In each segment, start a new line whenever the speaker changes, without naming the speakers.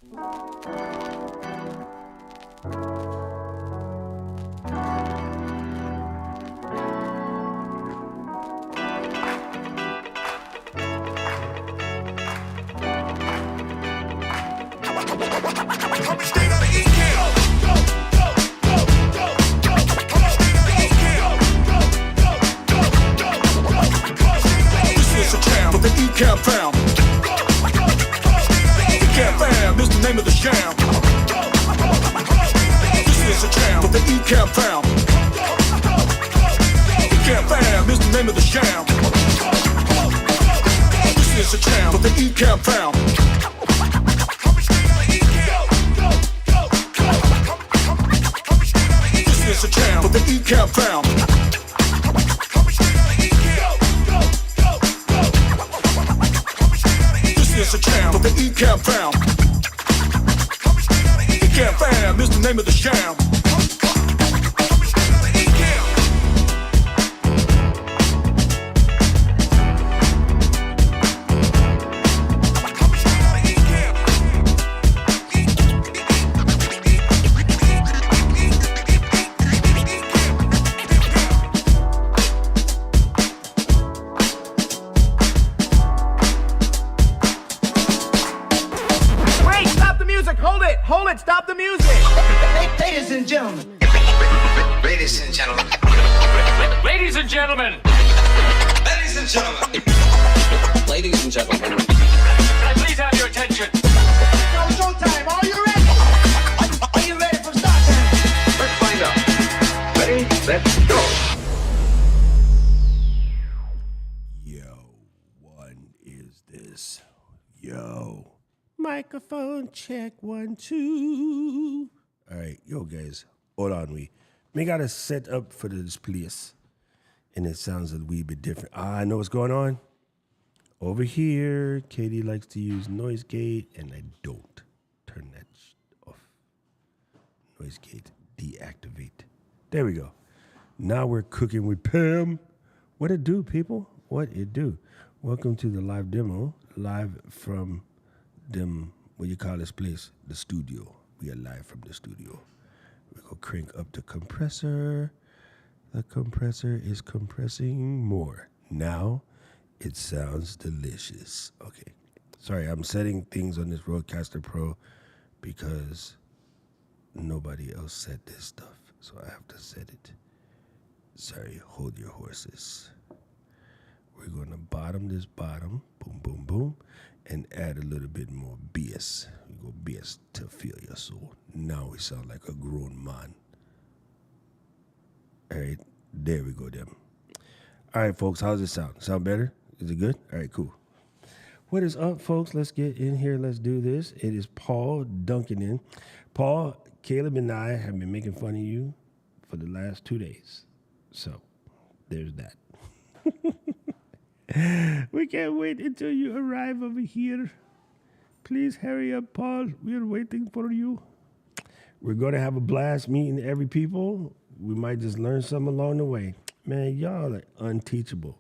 Ecamm fam. Ecamm fam, this the name of the sham. This is a jam for the Ecamm fam. Ecamm fam, this the name of the sham. This is a jam for the Ecamm fam. This is a jam for the Ecamm fam. It's a jam for the Ecamm fam. Ecamm fam is the name of the sham.
Hold it, stop the music!
Ladies and gentlemen.
Ladies and gentlemen.
Ladies and gentlemen.
Ladies and gentlemen. Ladies and gentlemen.
Can I please have your attention?
Now showtime, are you ready? Are you ready for start time?
Let's find out. Ready, let's go.
Yo, one is this. Yo. Microphone check 1 2. All right, yo guys, hold on. We got a set up for this place, and it sounds a wee bit different. I know what's going on. Over here, Katie likes to use noise gate, and I don't. Turn that off. Noise gate, deactivate. There we go. Now we're cooking with Pam. What it do, people? What it do? Welcome to the live demo, live from what you call this place? The studio. We are live from the studio. We go crank up the compressor. The compressor is compressing more. Now it sounds delicious. Okay. Sorry, I'm setting things on this Rodecaster Pro because nobody else set this stuff. So I have to set it. Sorry, hold your horses. We're going to bottom this bottom. Boom, boom, boom. And add a little bit more bass. We go bass to feel your soul. Now we sound like a grown man. All right, there we go, them. All right, folks, how's it sound? Sound better? Is it good? All right, cool. What is up, folks? Let's get in here. Let's do this. It is Paul dunking in. Paul, Caleb, and I have been making fun of you for the last 2 days. So there's that. We can't wait until you arrive over here. Please hurry up, Paul. We are waiting for you. We're going to have a blast meeting every people. We might just learn something along the way. Man, y'all are unteachable.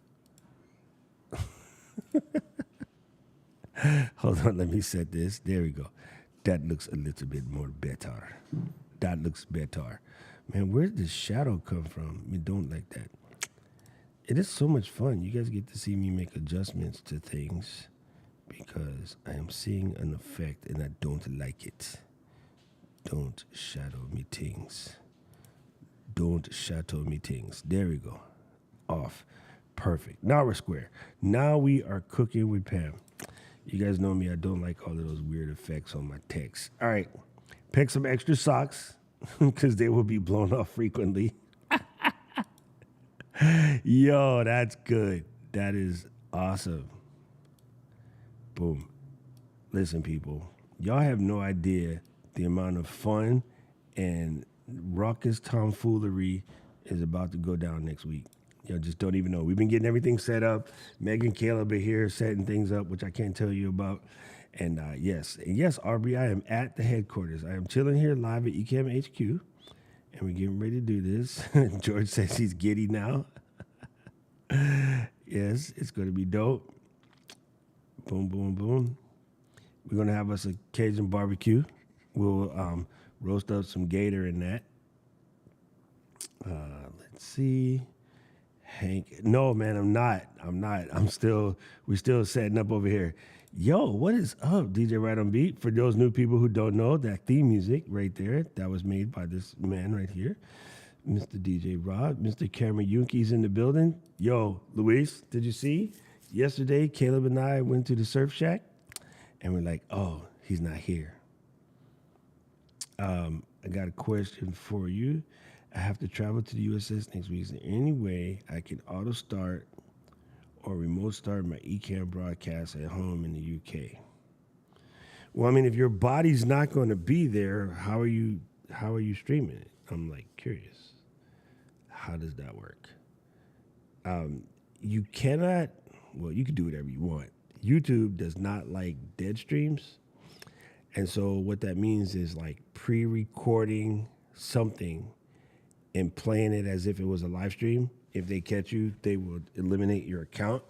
Hold on, let me set this. There we go. That looks a little bit more better. That looks better. Man, where did this shadow come from? We don't like that. It is so much fun. You guys get to see me make adjustments to things because I am seeing an effect and I don't like it. Don't shadow me things. Don't shadow me things. There we go. Off. Perfect. Now we're square. Now we are cooking with Pam. You guys know me. I don't like all of those weird effects on my text. All right. Pick some extra socks because they will be blown off frequently. Yo, that's good. That is awesome. Boom. Listen, people, y'all have no idea the amount of fun and raucous tomfoolery is about to go down next week. Y'all just don't even know. We've been getting everything set up. Meg and Caleb are here setting things up, which I can't tell you about. And yes, Aubrey, I am at the headquarters. I am chilling here live at Ecamm HQ. And we're getting ready to do this. George says he's giddy now. Yes, it's going to be dope. Boom, boom, boom. We're gonna have us a Cajun barbecue. We'll roast up some gator in that. Let's see. Hank. No, man, I'm not. We're still setting up over here. Yo, what is up, DJ Right on Beat? For those new people who don't know, that theme music right there, that was made by this man right here, Mr. DJ Rob. Mr. Cameron Yunke's in the building. Yo, Luis, did you see? Yesterday, Caleb and I went to the Surf Shack, and we're like, oh, he's not here. I got a question for you. I have to travel to the USS next week. Is there any way I can auto start or remote start my Ecamm broadcast at home in the UK? Well, I mean, if your body's not going to be there, how are you streaming it? I'm like curious. How does that work? You cannot. Well, you can do whatever you want. YouTube does not like dead streams, and so what that means is like pre-recording something and playing it as if it was a live stream. If they catch you, they will eliminate your account.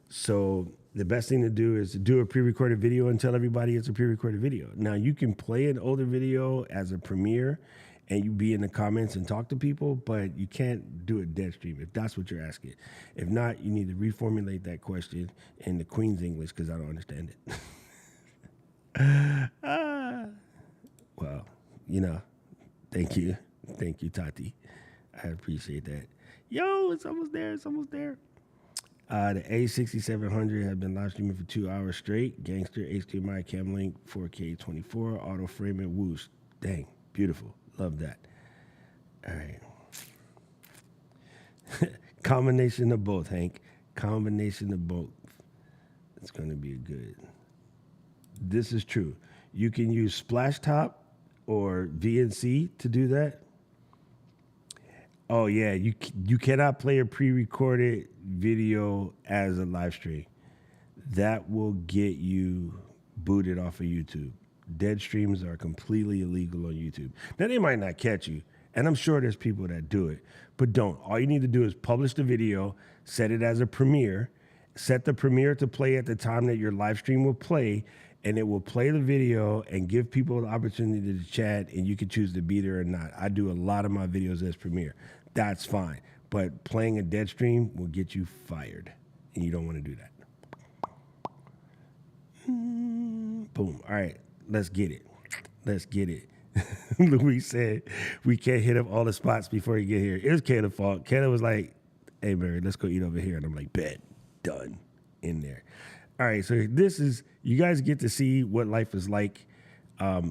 So the best thing to do is to do a pre-recorded video and tell everybody it's a pre-recorded video. Now, you can play an older video as a premiere and you be in the comments and talk to people, but you can't do a dead stream if that's what you're asking. If not, you need to reformulate that question in the Queen's English because I don't understand it. Well, thank you. Thank you, Tati. I appreciate that. Yo, it's almost there. The A6700 has been live streaming for 2 hours straight. Gangster, HDMI, cam link, 4K 24, auto frame and whoosh. Dang, beautiful. Love that. All right. Combination of both, Hank. Combination of both. It's going to be good. This is true. You can use Splashtop or VNC to do that. Oh, yeah. You cannot play a pre-recorded video as a live stream. That will get you booted off of YouTube. Dead streams are completely illegal on YouTube. Now, they might not catch you, and I'm sure there's people that do it, but don't. All you need to do is publish the video, set it as a premiere, set the premiere to play at the time that your live stream will play, and it will play the video and give people the opportunity to chat, and you can choose to be there or not. I do a lot of my videos as premiere. That's fine. But playing a dead stream will get you fired, and you don't want to do that. Boom. All right. Let's get it. Luis said we can't hit up all the spots before you get here. It was Caleb's fault. Caleb was like, hey, Mary, let's go eat over here. And I'm like, bet. Done. In there. All right, so this is, you guys get to see what life is like. I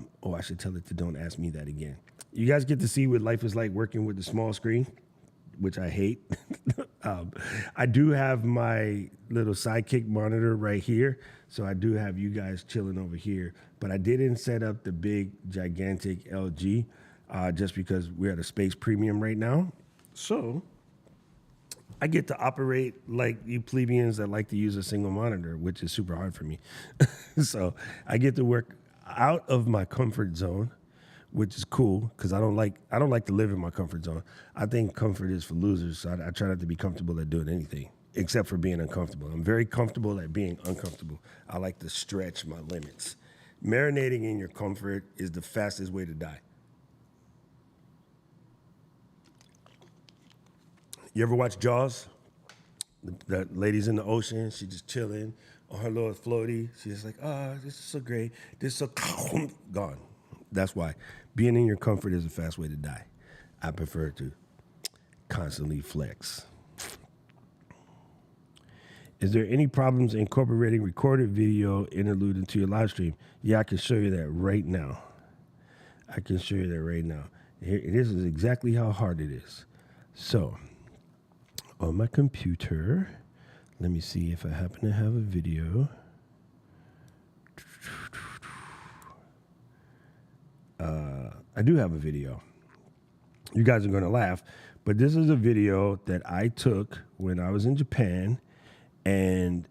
should tell it to don't ask me that again. You guys get to see what life is like working with the small screen, which I hate. I do have my little sidekick monitor right here, so I do have you guys chilling over here, but I didn't set up the big, gigantic LG just because we're at a space premium right now. So I get to operate like you plebeians that like to use a single monitor, which is super hard for me. So I get to work out of my comfort zone, which is cool because I don't like to live in my comfort zone. I think comfort is for losers, so I try not to be comfortable at doing anything except for being uncomfortable. I'm very comfortable at being uncomfortable. I like to stretch my limits. Marinating in your comfort is the fastest way to die. You ever watch Jaws? The lady's in the ocean, she just chilling on her little floaty. She's just like, this is so great. This is so gone. That's why being in your comfort is a fast way to die. I prefer to constantly flex. Is there any problems incorporating recorded video interlude into your live stream? Yeah, I can show you that right now. Here, this is exactly how hard it is. So, on my computer, let me see if I happen to have a video. I do have a video. You guys are going to laugh, but this is a video that I took when I was in Japan, and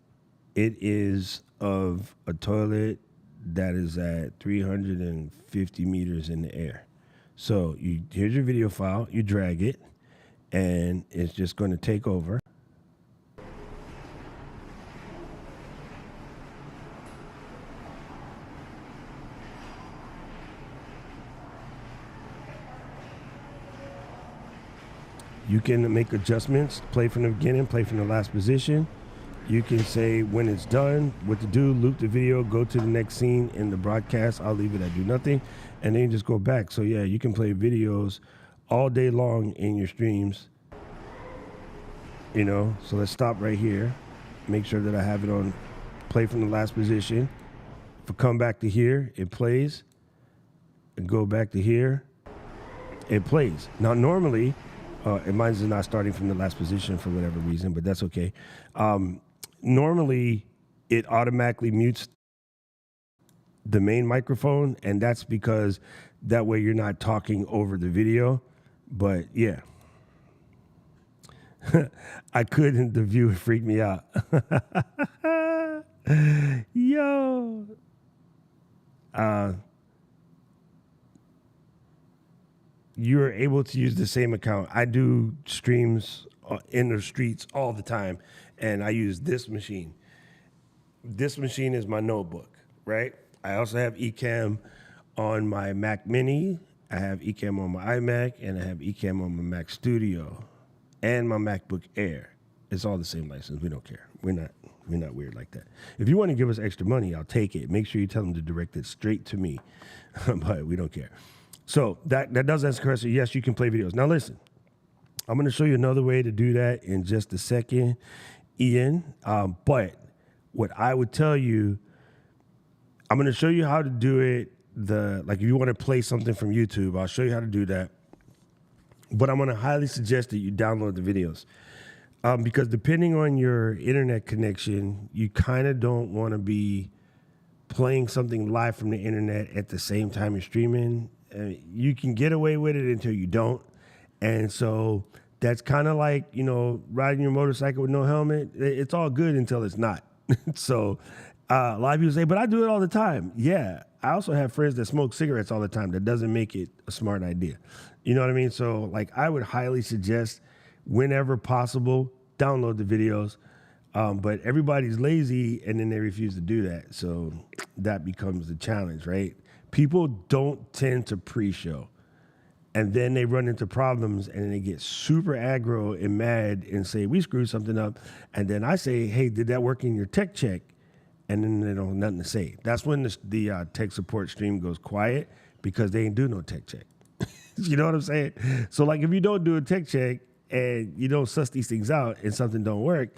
it is of a toilet that is at 350 meters in the air. So here's your video file, you drag it, and it's just going to take over. You can make adjustments, play from the beginning, play from the last position. You can say when it's done, what to do, loop the video, go to the next scene in the broadcast. I'll leave it at do nothing, and then you just go back. So yeah, you can play videos all day long in your streams. You know, so let's stop right here. Make sure that I have it on play from the last position. If I come back to here, it plays. And go back to here, it plays. Now normally, and mine is not starting from the last position for whatever reason, but that's okay. Normally, it automatically mutes the main microphone, and that's because that way you're not talking over the video. But yeah, I couldn't. The view freaked me out. Yo. You're able to use the same account. I do streams in the streets all the time, and I use this machine. This machine is my notebook, right? I also have Ecamm on my Mac Mini. I have Ecamm on my iMac, and I have Ecamm on my Mac Studio and my MacBook Air. It's all the same license. We don't care. We're not weird like that. If you want to give us extra money, I'll take it. Make sure you tell them to direct it straight to me, but we don't care. So that does answer the question. Yes, you can play videos. Now listen, I'm going to show you another way to do that in just a second, Ian. But what I would tell you, I'm going to show you how to do it. Like if you want to play something from YouTube, I'll show you how to do that. But I'm going to highly suggest that you download the videos. Because depending on your internet connection, you kind of don't want to be playing something live from the internet at the same time you're streaming. You can get away with it until you don't. And so that's kind of like, you know, riding your motorcycle with no helmet. It's all good until it's not. So a lot of people say, but I do it all the time. Yeah. I also have friends that smoke cigarettes all the time. That doesn't make it a smart idea. You know what I mean? So like I would highly suggest whenever possible, download the videos. But everybody's lazy and then they refuse to do that. So that becomes the challenge, right? People don't tend to pre-show. And then they run into problems and then they get super aggro and mad and say, we screwed something up. And then I say, hey, did that work in your tech check? And then they don't have nothing to say. That's when the tech support stream goes quiet because they ain't do no tech check. You know what I'm saying? So like if you don't do a tech check and you don't suss these things out and something don't work,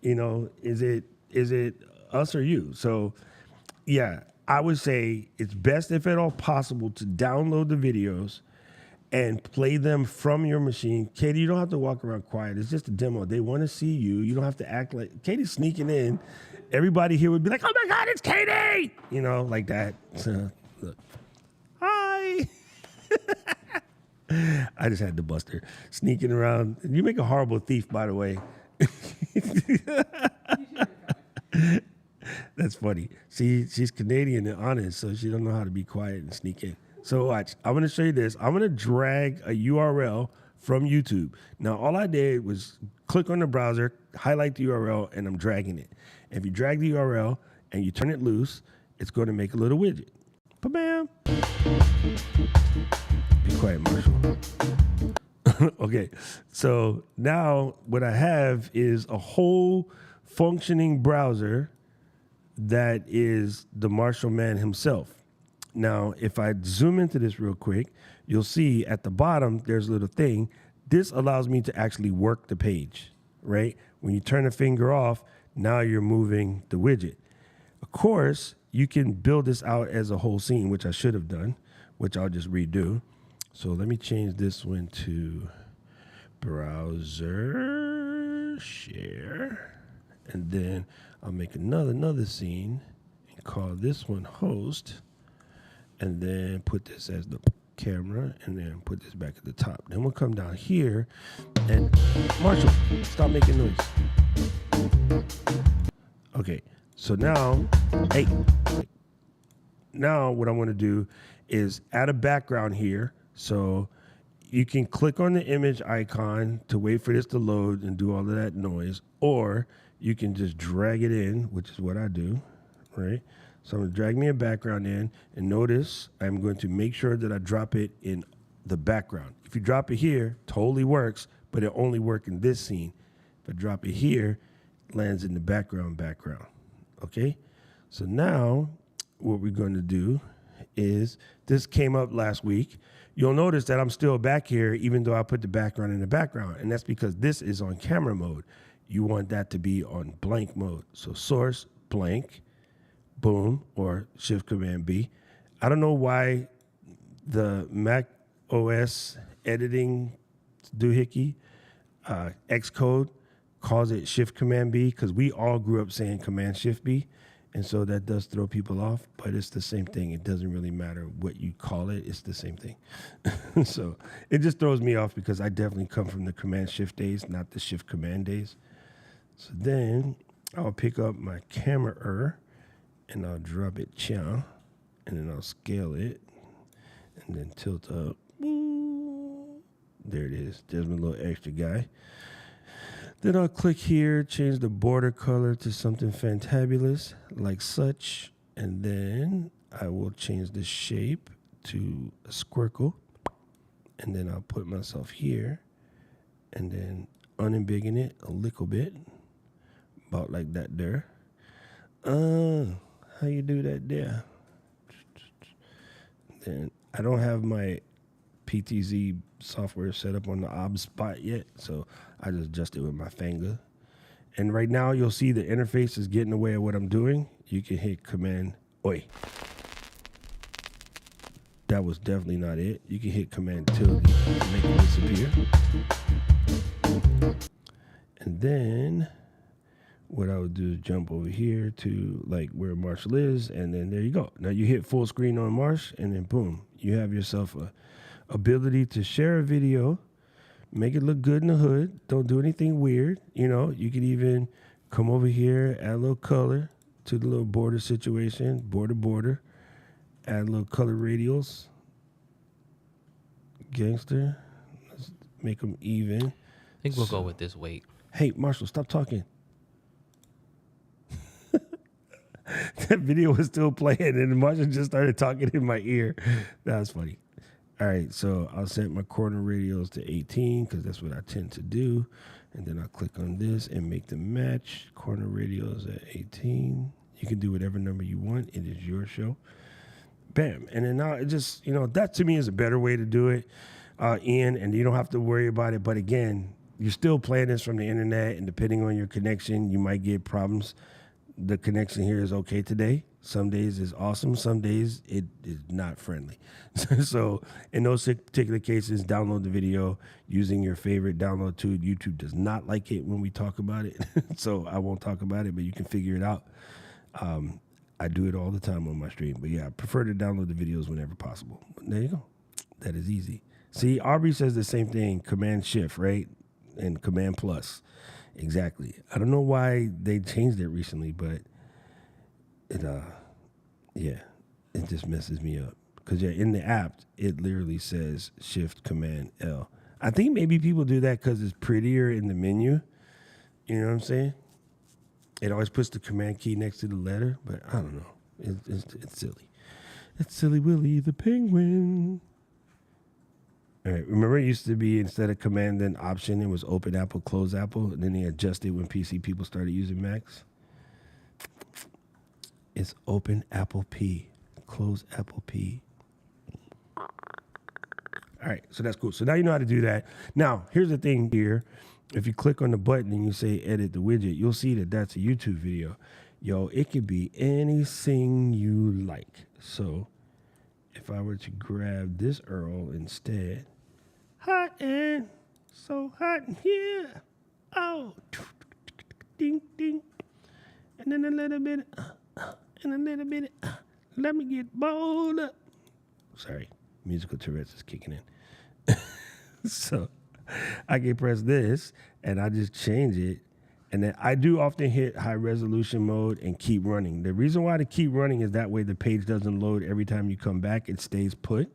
you know, is it us or you? So yeah, I would say it's best if at all possible to download the videos and play them from your machine. Katie, you don't have to walk around quiet. It's just a demo. They want to see you. You don't have to act like Katie's sneaking in. Everybody here would be like, oh my God, it's Katie! You know, like that. So, look. Hi. I just had to bust her. Sneaking around. You make a horrible thief, by the way. That's funny. She's Canadian and honest, so she don't know how to be quiet and sneak in. So watch, I'm going to show you this. I'm going to drag a URL from YouTube. Now, all I did was click on the browser, highlight the URL, and I'm dragging it. If you drag the URL and you turn it loose, it's going to make a little widget. Ba-bam. Be quiet, Marshall. Okay, so now what I have is a whole functioning browser that is the Marshall man himself. Now, if I zoom into this real quick, you'll see at the bottom, there's a little thing. This allows me to actually work the page, right? When you turn the finger off, now you're moving the widget. Of course, you can build this out as a whole scene, which I should have done, which I'll just redo. So let me change this one to browser share. And then I'll make another scene and call this one host. And then put this as the camera and then put this back at the top. Then we'll come down here and Marshall, stop making noise. Okay, so now, hey, now what I want to do is add a background here. So you can click on the image icon to wait for this to load and do all of that noise, or you can just drag it in, which is what I do, right? So I'm going to drag me a background in, and notice I'm going to make sure that I drop it in the background. If you drop it here, totally works, but it only work in this scene. If I drop it here, it lands in the background. Okay? So now what we're going to do is, this came up last week. You'll notice that I'm still back here even though I put the background in the background, and that's because this is on camera mode. You want that to be on blank mode. So source, blank, boom, or Shift Command B. I don't know why the Mac OS editing doohickey, Xcode, calls it Shift Command B, because we all grew up saying Command Shift B, and so that does throw people off, but it's the same thing. It doesn't really matter what you call it. It's the same thing. So it just throws me off because I definitely come from the Command Shift days, not the Shift Command days. So then I'll pick up my camera and I'll drop it here, and then I'll scale it and then tilt up. There it is. There's my little extra guy. Then I'll click here, change the border color to something fantabulous like such, and then I will change the shape to a squircle, and then I'll put myself here and then unembiggen it a little bit, about like that there. How you do that there? Then I don't have my PTZ software set up on the ob spot yet, so I just adjust it with my finger. And right now you'll see the interface is getting away of what I'm doing. You can hit Command, oi. That was definitely not it. You can hit Command tilde to make it disappear. And then what I would do is jump over here to like where Marshall is, and then there you go. Now you hit full screen on Marsh, and then boom, you have yourself a ability to share a video, make it look good in the hood. Don't do anything weird. You know, you could even come over here, add a little color to the little border situation, border, add a little color radials. Gangster. Let's make them even.
I think we'll go with this weight.
Hey, Marshall, stop talking. That video was still playing, and Marshall just started talking in my ear. That was funny. All right, so I'll set my corner radials to 18 because that's what I tend to do. And then I'll click on this and make them match. Corner radials at 18. You can do whatever number you want. It is your show. Bam. And then now it just, that to me is a better way to do it, Ian, and you don't have to worry about it. But again, you're still playing this from the internet, and depending on your connection, you might get problems. The connection here is okay today. Some days is awesome. Some days it is not friendly. So in those particular cases, download the video using your favorite download tool. YouTube does not like it when we talk about it. So I won't talk about it, but you can figure it out. I do it all the time on my stream. But yeah, I prefer to download the videos whenever possible. But there you go. That is easy. See, Aubrey says the same thing. Command Shift, right? And Command Plus. Exactly. I don't know why they changed it recently, but it just messes me up. Because in the app, it literally says Shift Command L. I think maybe people do that because it's prettier in the menu. You know what I'm saying? It always puts the command key next to the letter, but I don't know. It's silly. It's Silly Willy the Penguin. All right, remember it used to be instead of command then option, it was open Apple, close Apple, and then they adjusted when PC people started using Macs. It's open Apple P, close Apple P. All right, so that's cool. So now you know how to do that. Now, here's the thing here. If you click on the button and you say edit the widget, you'll see that that's a YouTube video. Yo, it could be anything you like. So if I were to grab this URL instead, hot and so hot in here. Oh, ding, ding. And then a little bit, and a little bit, let me get bold up. Sorry, musical Tourette's is kicking in. So I can press this and I just change it. And then I do often hit high resolution mode and keep running. The reason why to keep running is that way the page doesn't load every time you come back. It stays put.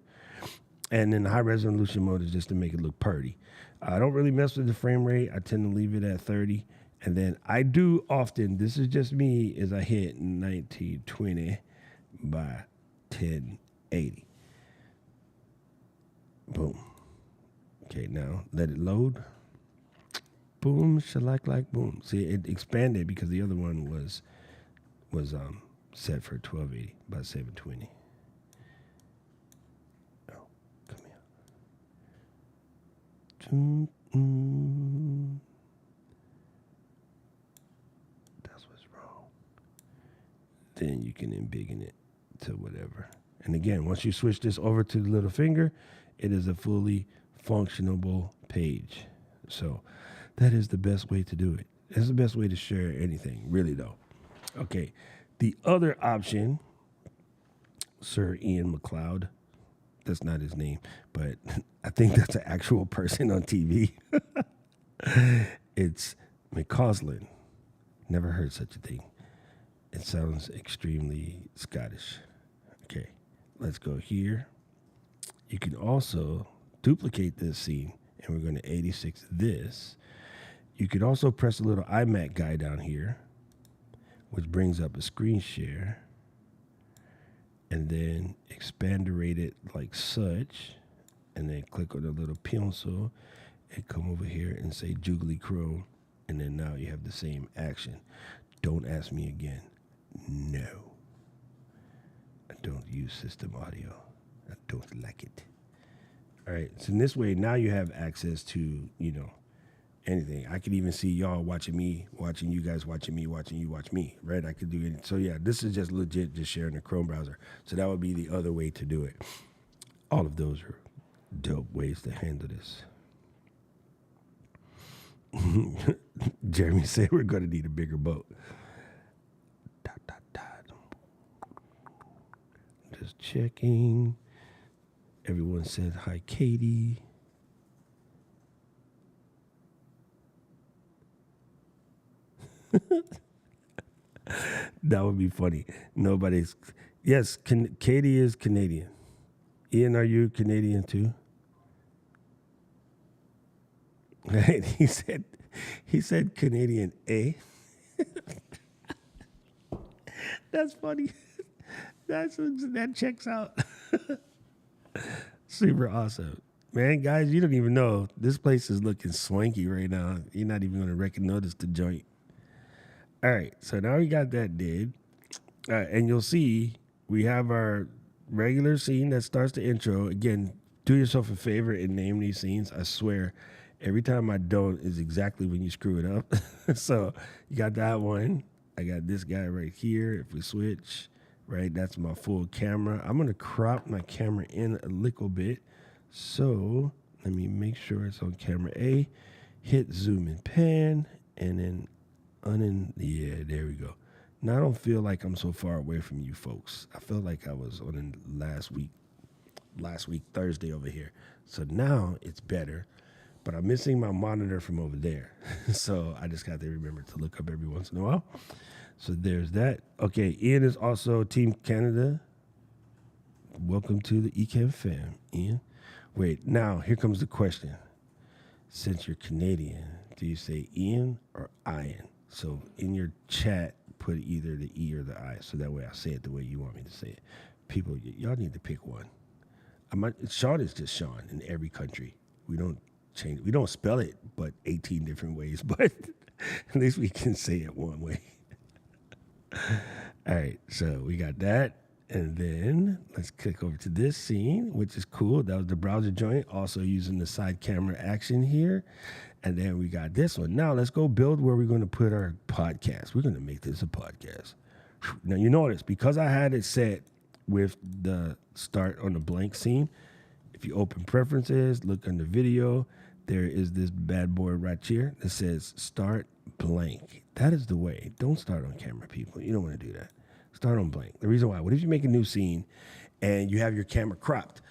And then the high resolution mode is just to make it look pretty. I don't really mess with the frame rate. I tend to leave it at 30. And then I do often, this is just me, is I hit 1920 by 1080. Boom. Okay, now let it load. Boom, like boom. See, it expanded because the other one was set for 1280 by 720. Oh, come here. That's what's wrong. Then you can embiggen it to whatever. And again, once you switch this over to the little finger, it is a fully functionable page. So that is the best way to do it. That's the best way to share anything, really, though. Okay. The other option, Sir Ian McLeod, that's not his name, but I think that's an actual person on TV. It's McCausland. Never heard such a thing. It sounds extremely Scottish. Okay, let's go here. You can also duplicate this scene, and we're going to 86 this. You could also press a little iMac guy down here, which brings up a screen share, and then expandorate it like such, and then click on the little pencil and come over here and say Juggly Chrome, and then now you have the same action. Don't ask me again. No. I don't use system audio. I don't like it. All right, so in this way, now you have access to, anything. I could even see y'all watching me, watching you guys, watching me, watching you watch me, right? I could do it. So yeah, this is just legit, just sharing the Chrome browser. So that would be the other way to do it. All of those are dope ways to handle this. Jeremy said we're going to need a bigger boat. Just checking. Everyone said hi, Katie. That would be funny. Nobody's. Yes, Katie is Canadian. Ian, are you Canadian too? Right? He said Canadian A. That's funny. That checks out. Super awesome. Man, guys, you don't even know. This place is looking swanky right now. You're not even going to notice the joint. All right, so now we got that did. And you'll see we have our regular scene that starts the intro. Again, do yourself a favor and name these scenes. I swear, every time I don't is exactly when you screw it up. So you got that one. I got this guy right here. If we switch, right, that's my full camera. I'm going to crop my camera in a little bit. So let me make sure it's on camera A. Hit zoom and pan, and then yeah, there we go. Now I don't feel like I'm so far away from you folks. I feel like I was on last week Thursday over here. So now it's better, but I'm missing my monitor from over there. So I just got to remember to look up every once in a while. So there's that. Okay, Ian is also Team Canada. Welcome to the Ecamm fam, Ian. Wait, now here comes the question. Since you're Canadian, do you say Ian or Ian? So in your chat, put either the E or the I, so that way I say it the way you want me to say it. People, y'all need to pick one. Sean is just Sean in every country. We don't change. We don't spell it, but 18 different ways. But at least we can say it one way. All right, so we got that. And then let's click over to this scene, which is cool. That was the browser joint, also using the side camera action here. And then we got this one. Now let's go build where we're going to put our podcast. We're going to make this a podcast. Now you notice, because I had it set with the start on the blank scene, if you open preferences, look under video, there is this bad boy right here that says start blank. That is the way. Don't start on camera, people. You don't want to do that. Start on blank. The reason why, what if you make a new scene and you have your camera cropped,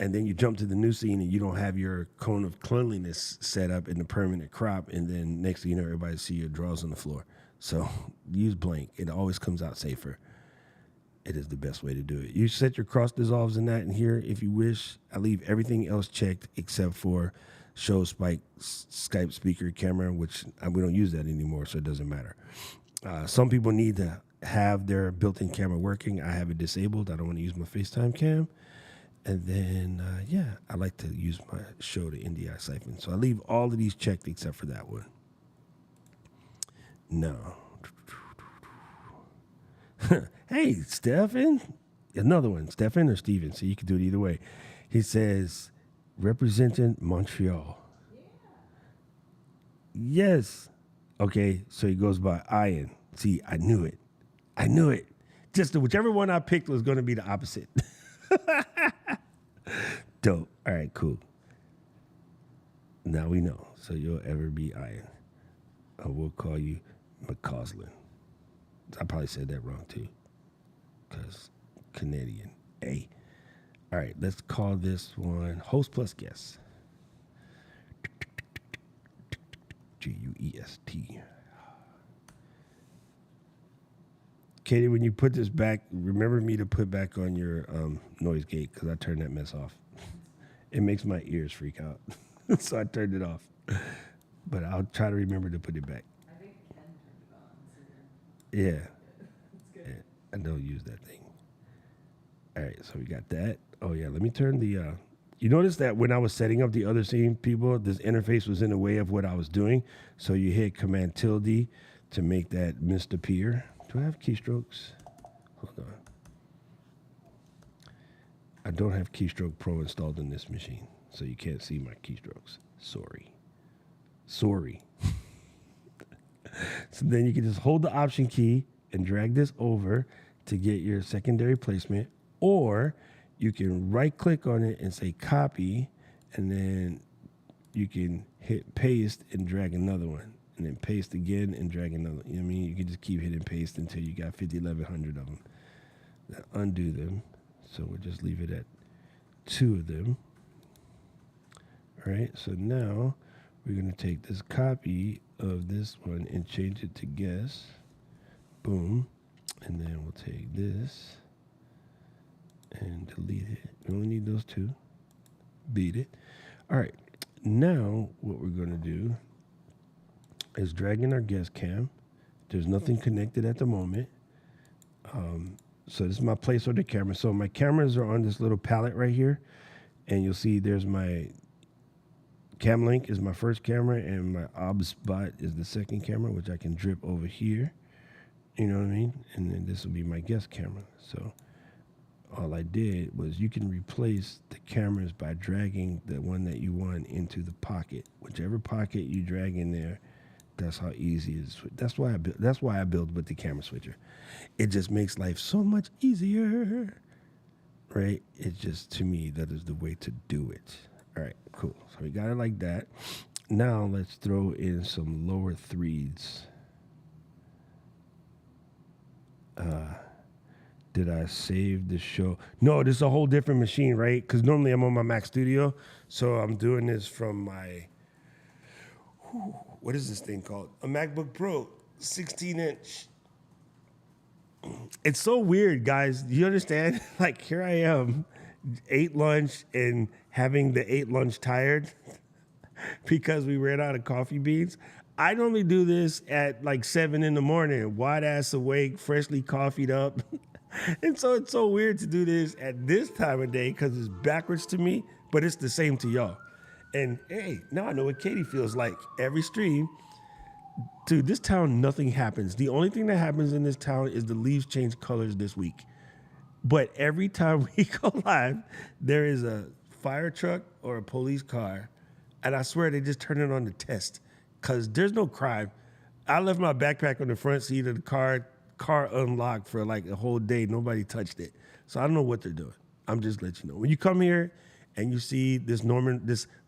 and then you jump to the new scene and you don't have your cone of cleanliness set up in the permanent crop, and then next thing you know, everybody see your drawers on the floor. So use blank. It always comes out safer. It is the best way to do it. You set your cross dissolves in that in here if you wish. I leave everything else checked except for show spike Skype speaker camera, which we don't use that anymore, so it doesn't matter. Some people need to have their built-in camera working. I have it disabled. I don't want to use my FaceTime cam. And then, I like to use my show to NDI siphon. So I leave all of these checked except for that one. No. Hey, Stefan. Another one. Stefan or Steven. So you can do it either way. He says, representing Montreal. Yes. Okay, so he goes by Ian. See, I knew it. I knew it. Just whichever one I picked was going to be the opposite. Dope. All right, cool. Now we know. So you'll ever be Ian. Or we'll call you McCausland. I probably said that wrong too. Because Canadian. A. All right, let's call this one host plus guest. G-U-E-S-T. Katie, when you put this back, remember me to put back on your noise gate because I turned that mess off. It makes my ears freak out. So I turned it off. But I'll try to remember to put it back.
I think Ken turned it on.
Yeah. Yeah. I don't use that thing. All right, so we got that. Oh, yeah, let me turn the... You notice that when I was setting up the other scene, people, this interface was in the way of what I was doing. So you hit Command tilde to make that mist appear. Do I have keystrokes? Hold on. I don't have Keystroke Pro installed in this machine, so you can't see my keystrokes. Sorry. So then you can just hold the Option key and drag this over to get your secondary placement, or you can right-click on it and say Copy, and then you can hit Paste and drag another one. And then paste again and drag another. You know what I mean? You can just keep hitting paste until you got 5,100 of them. Now undo them. So we'll just leave it at 2 of them. All right, so now we're going to take this copy of this one and change it to guess. Boom. And then we'll take this and delete it. We only need those 2. Beat it. All right, now what we're going to do is drag in our guest cam. There's nothing connected at the moment. So this is my placeholder camera. So my cameras are on this little palette right here. And you'll see there's my Cam Link is my first camera, and my OBS-Bot is the second camera, which I can drip over here. You know what I mean? And then this will be my guest camera. So all I did was you can replace the cameras by dragging the one that you want into the pocket. Whichever pocket you drag in there, that's how easy it is. That's why I build with the camera switcher. It just makes life so much easier, right? It's just, to me, that is the way to do it. All right, cool. So we got it like that. Now let's throw in some lower threads. Did I save the show? No, this is a whole different machine, right? Because normally I'm on my Mac Studio, so I'm doing this from my... What is this thing called? A MacBook Pro, 16-inch. It's so weird, guys. Do you understand? Like, here I am, ate lunch and having the 8 lunch tired because we ran out of coffee beans. I normally do this at like 7 in the morning, wide ass awake, freshly coffeeed up. And so it's so weird to do this at this time of day because it's backwards to me, but it's the same to y'all. And hey, now I know what Katie feels like every stream. Dude, this town, nothing happens. The only thing that happens in this town is the leaves change colors this week. But every time we go live, there is a fire truck or a police car. And I swear they just turn it on to test because there's no crime. I left my backpack on the front seat of the car unlocked for like a whole day. Nobody touched it. So I don't know what they're doing. I'm just letting you know. When you come here and you see this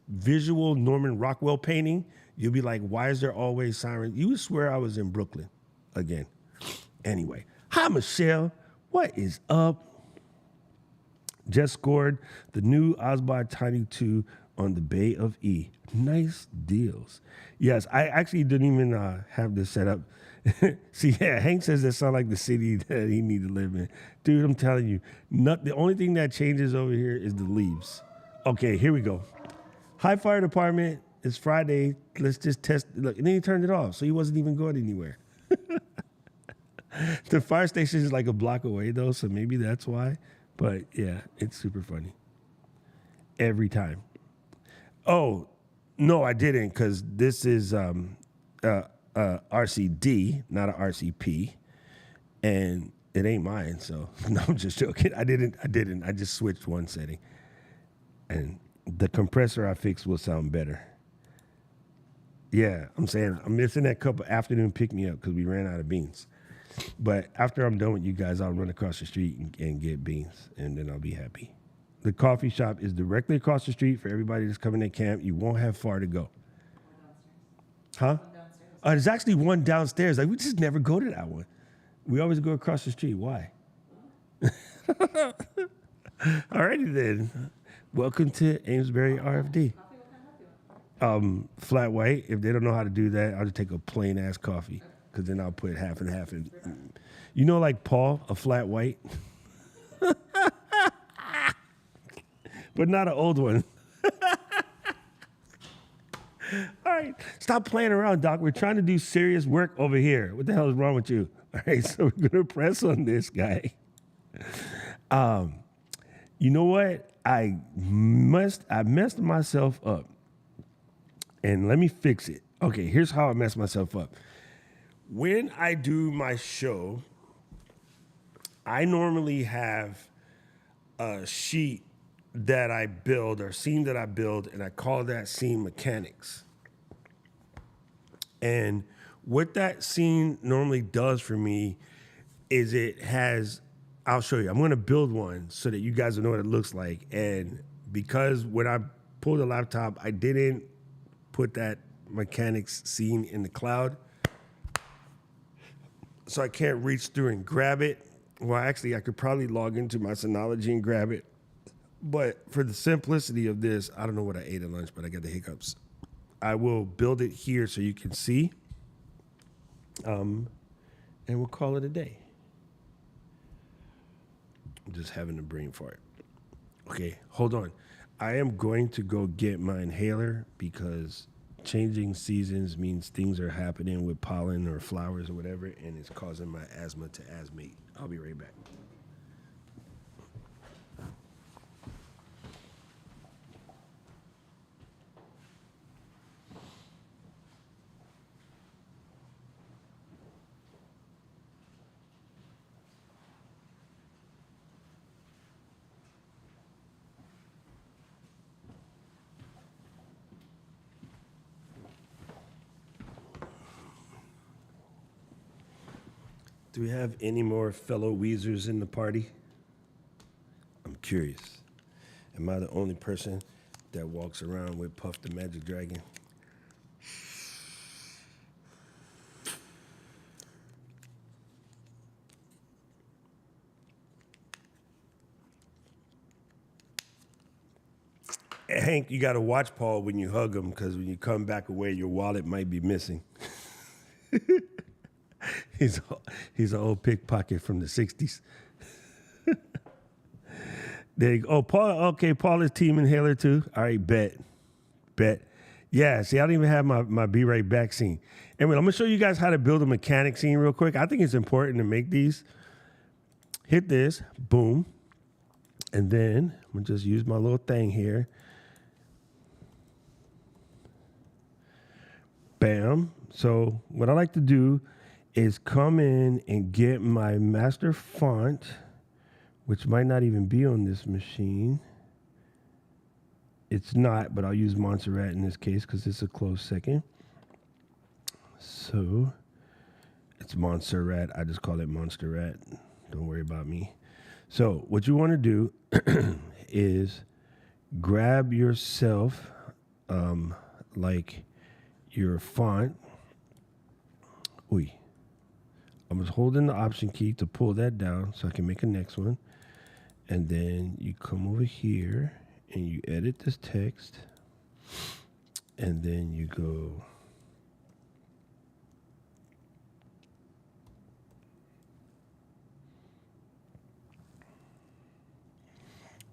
visual Norman Rockwell painting, you'll be like, why is there always sirens? You would swear I was in Brooklyn again. Anyway, hi, Michelle. What is up? Just scored the new Osbar Tiny 2 on the Bay of E. Nice deals. Yes, I actually didn't even have this set up. See, yeah, Hank says that sounds like the city that he need to live in. Dude, I'm telling you, the only thing that changes over here is the leaves. Okay, here we go. Hi, fire department. It's Friday. Let's just test. Look, and then he turned it off, so he wasn't even going anywhere. The fire station is like a block away, though, so maybe that's why. But, yeah, it's super funny. Every time. Oh, no, I didn't, because this is RCD, not a RCP, and it ain't mine. So no, I'm just joking. I didn't. I just switched one setting, and the compressor I fixed will sound better. Yeah, I'm saying I'm missing that cup of afternoon pick me up because we ran out of beans. But after I'm done with you guys, I'll run across the street and get beans, and then I'll be happy. The coffee shop is directly across the street for everybody that's coming to camp. You won't have far to go. Huh? There's actually one downstairs. Like, we just never go to that one. We always go across the street. Why? Alrighty then. Welcome to Amesbury RFD. Flat white. If they don't know how to do that, I'll just take a plain ass coffee, because then I'll put half and half in. You know, like Paul, a flat white, but not an old one. All right, stop playing around, Doc. We're trying to do serious work over here. What the hell is wrong with you? All right, so we're gonna press on this guy. You know what? I messed myself up, and let me fix it. Okay, here's how I messed myself up. When I do my show, I normally have a sheet that I build or scene that I build, and I call that scene mechanics. And what that scene normally does for me is it has, I'll show you. I'm going to build one so that you guys will know what it looks like. And because when I pulled the laptop, I didn't put that mechanics scene in the cloud, so I can't reach through and grab it. Well, actually, I could probably log into my Synology and grab it. But for the simplicity of this, I don't know what I ate at lunch, but I got the hiccups. I will build it here so you can see. And we'll call it a day. I'm just having a brain fart. Okay, hold on. I am going to go get my inhaler because changing seasons means things are happening with pollen or flowers or whatever, and it's causing my asthma to asthmate. I'll be right back. Do we have any more fellow Weezers in the party? I'm curious. Am I the only person that walks around with Puff the Magic Dragon? Hank, you got to watch Paul when you hug him, because when you come back away, your wallet might be missing. He's an old pickpocket from the 60s. There you go. Oh, Paul. Okay, Paul is team inhaler too. All right, bet. Yeah, see, I don't even have my Be Right Back scene. Anyway, I'm going to show you guys how to build a mechanic scene real quick. I think it's important to make these. Hit this. Boom. And then I'm going to just use my little thing here. Bam. So what I like to do is come in and get my master font, which might not even be on this machine. It's not, but I'll use Montserrat in this case because it's a close second. So it's Montserrat. I just call it Monsterrat. Don't worry about me. So what you want to do is grab yourself like your font. I'm just holding the Option key to pull that down so I can make a next one. And then you come over here and you edit this text. And then you go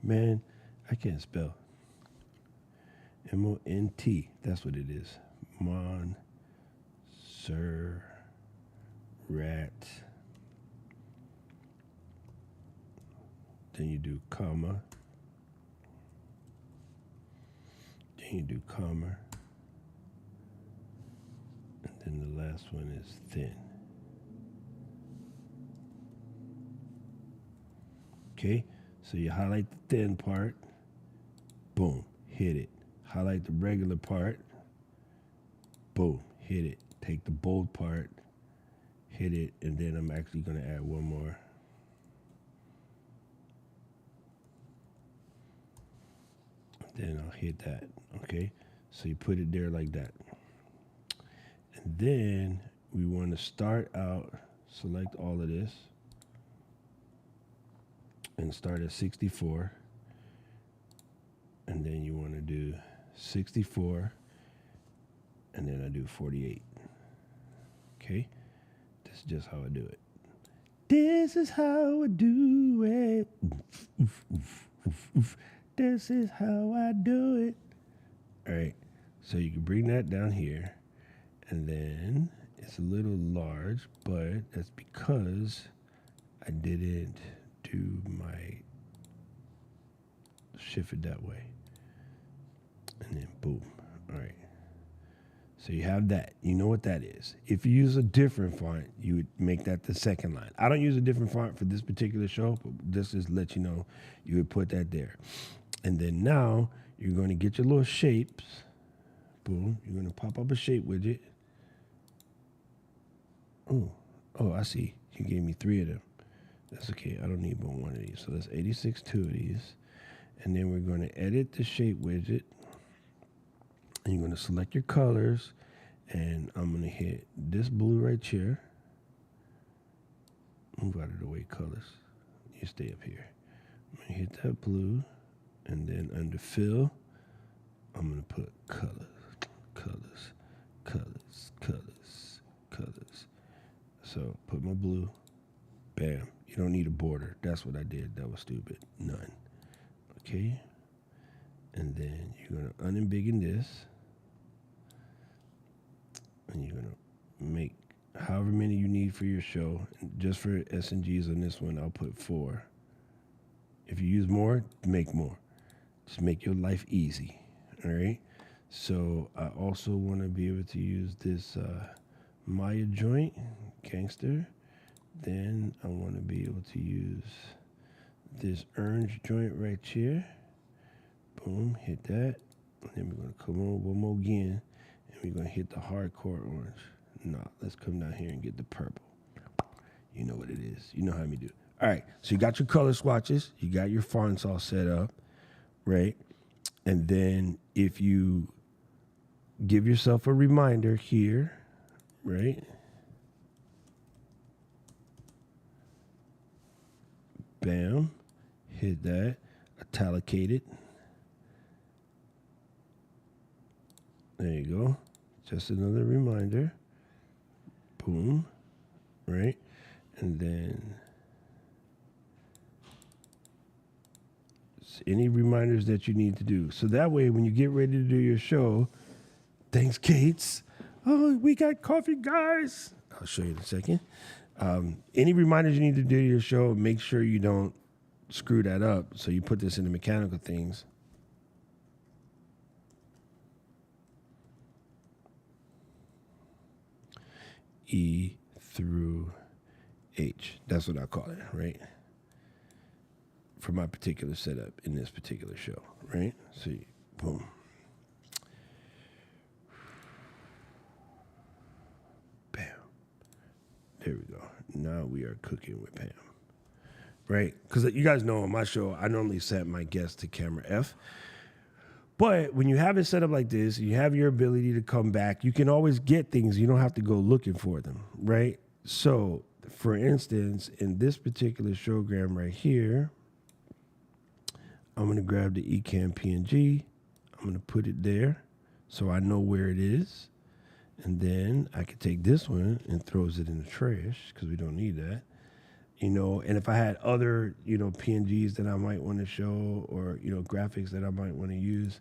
man, I can't spell. M-O-N-T. That's what it is. Montserrat. Then you do comma. Then you do comma. And And the last one is thin. Okay, so you highlight the thin part, boom, hit it. Highlight the regular part, boom, hit it. Take the bold part, hit it, and then I'm actually gonna add one more. Then I'll hit that, okay? So you put it there like that. And then we want to start out, select all of this, and start at 64. And then you want to do 64, and then I do 48. Okay? This is just how I do it. This is how I do it. Oof, oof, oof, oof. This is how I do it. All right, so you can bring that down here, and then it's a little large, but that's because I didn't do my shift it that way. And then boom. All right. So you have that. You know what that is. If you use a different font, you would make that the second line. I don't use a different font for this particular show, but this just let you know you would put that there. And then now you're going to get your little shapes. Boom. You're going to pop up a shape widget. Oh, I see. You gave me 3 of them. That's okay. I don't need but one of these. So that's 86 2 of these. And then we're going to edit the shape widget. And you're going to select your colors. And I'm going to hit this blue right here. Move out of the way, colors. You stay up here. I'm going to hit that blue. And then under fill, I'm going to put colors, colors, colors, colors, colors. So put my blue. Bam. You don't need a border. That's what I did. That was stupid. None. Okay. And then you're going to unembiggen this. And you're going to make however many you need for your show. And just for S&Gs on this one, I'll put 4. If you use more, make more. Just make your life easy. All right. So I also want to be able to use this Maya joint, gangster. Then I want to be able to use this orange joint right here. Boom, hit that. And then we're going to come on one more again. And we're going to hit the hardcore orange. No, let's come down here and get the purple. You know what it is. You know how we do. All right, so you got your color swatches. You got your fonts all set up, right? And then if you give yourself a reminder here, right? Bam, hit that, italicate it. There you go. Just another reminder. Boom, right? And then any reminders that you need to do. So that way, when you get ready to do your show, thanks, Kate's. Oh, we got coffee, guys. I'll show you in a second. Any reminders you need to do to your show, make sure you don't screw that up. So you put this in the mechanical things. E through H. That's what I call it, right? For my particular setup in this particular show, right? So, boom. Bam. There we go. Now we are cooking with Pam, right? Because you guys know on my show, I normally set my guests to camera F. But when you have it set up like this, you have your ability to come back. You can always get things. You don't have to go looking for them, right? So, for instance, in this particular showgram right here, I'm going to grab the Ecamm PNG. I'm going to put it there so I know where it is. And then I could take this one and throws it in the trash because we don't need that. You know, and if I had other, PNGs that I might want to show or, graphics that I might want to use,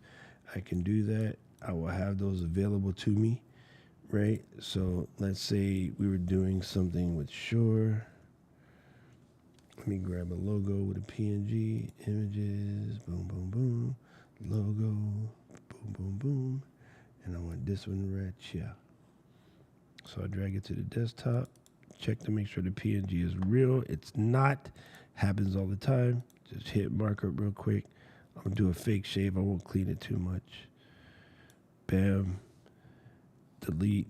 I can do that. I will have those available to me, right? So let's say we were doing something with Shure. Let me grab a logo with a PNG, images, boom, boom, boom, logo, boom, boom, boom. And I want this one right here. So I drag it to the desktop, check to make sure the PNG is real. It's not, happens all the time. Just hit markup real quick. I'm gonna do a fake shave. I won't clean it too much. Bam. Delete.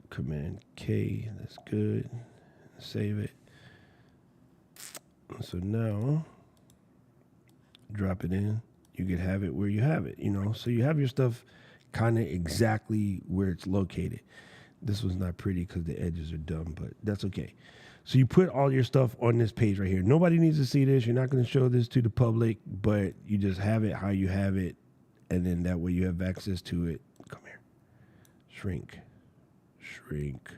Command K. That's good. Save it. So now, drop it in. You could have it where you have it, you know. So you have your stuff kind of exactly where it's located. This one's not pretty because the edges are dumb, but that's okay. So you put all your stuff on this page right here. Nobody needs to see this. You're not going to show this to the public, but you just have it how you have it, and then that way you have access to it. Come here. Shrink. Shrink.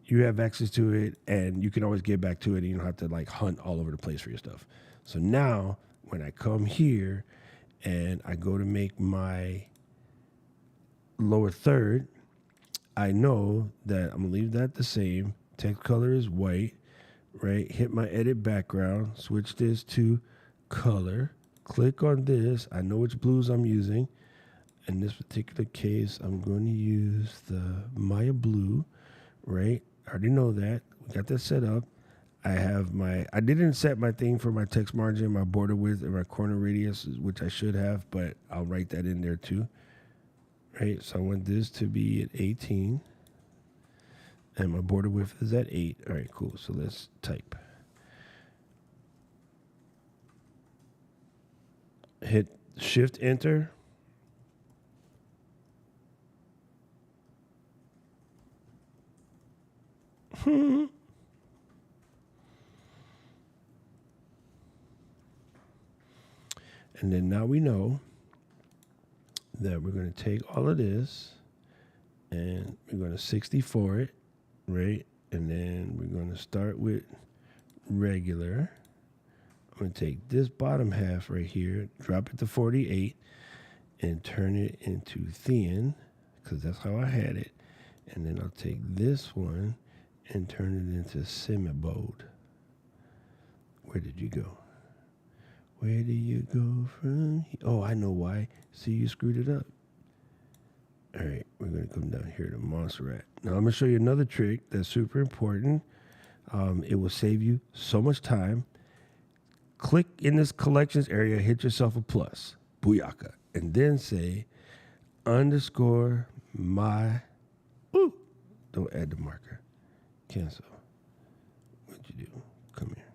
You have access to it, and you can always get back to it, and you don't have to like hunt all over the place for your stuff. So now, when I come here, and I go to make my lower third, I know that I'm gonna leave that the same. Text color is white, right? Hit my edit background, switch this to color, click on this. I know which blues I'm using. In this particular case, I'm going to use the Maya blue, right? I already know that. We got that set up. I didn't set my thing for my text margin, my border width, and my corner radius, which I should have, but I'll write that in there too. Right, so I want this to be at 18. And my border width is at 8. All right, cool. So let's type. Hit Shift Enter. And then now we know that we're going to take all of this and we're going to 64 it, right? And then we're going to start with regular. I'm going to take this bottom half right here, drop it to 48, and turn it into thin, because that's how I had it. And then I'll take this one and turn it into semi-bold. Where did you go? Where do you go from here? Oh, I know why. See, you screwed it up. All right, we're going to come down here to Montserrat. Now, I'm going to show you another trick that's super important. It will save you so much time. Click in this collections area, hit yourself a plus. Booyaka. And then say, underscore my... Ooh, don't add the marker. Cancel. What'd you do? Come here.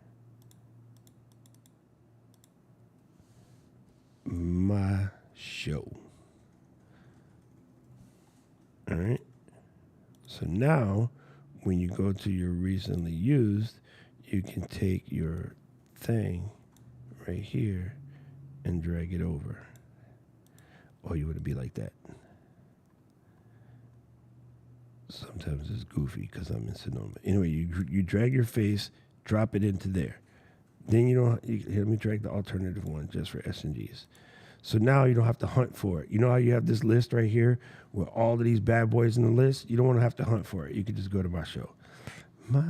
My show. All right. So now, when you go to your recently used, you can take your thing right here and drag it over. Or you would be like that. Sometimes it's goofy because I'm in Sonoma. Anyway, you drag your face, drop it into there. Then let me drag the alternative one just for S&Gs. So now you don't have to hunt for it. You know how you have this list right here with all of these bad boys in the list? You don't want to have to hunt for it. You can just go to my show. My.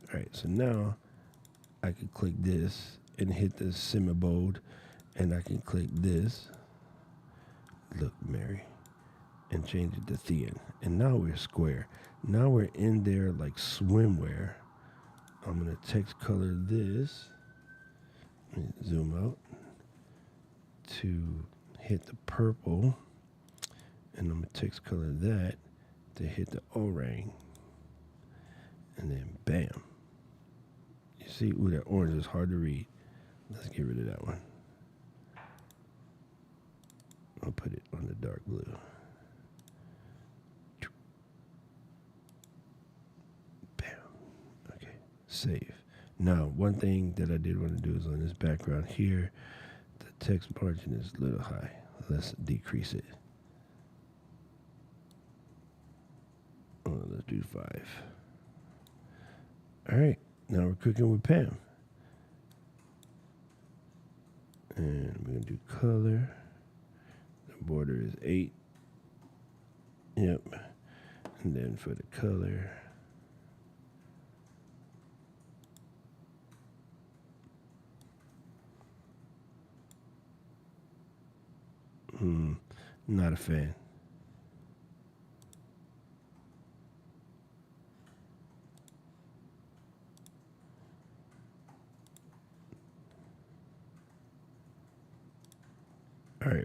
All right, so now I can click this and hit the semi-bold, and I can click this. Look, Mary. And change it to thin. And now we're square. Now we're in there like swimwear. I'm going to text color this. Zoom out to hit the purple. And I'm going to text color that to hit the orang. And then bam. You see, ooh, that orange is hard to read. Let's get rid of that one. I'll put it on the dark blue. Save. Now, one thing that I did want to do is on this background here, the text margin is a little high. Let's decrease it. Let's do 5. All right. Now we're cooking with Pam. And we're going to do color. The border is 8. Yep. And then for the color... Not a fan.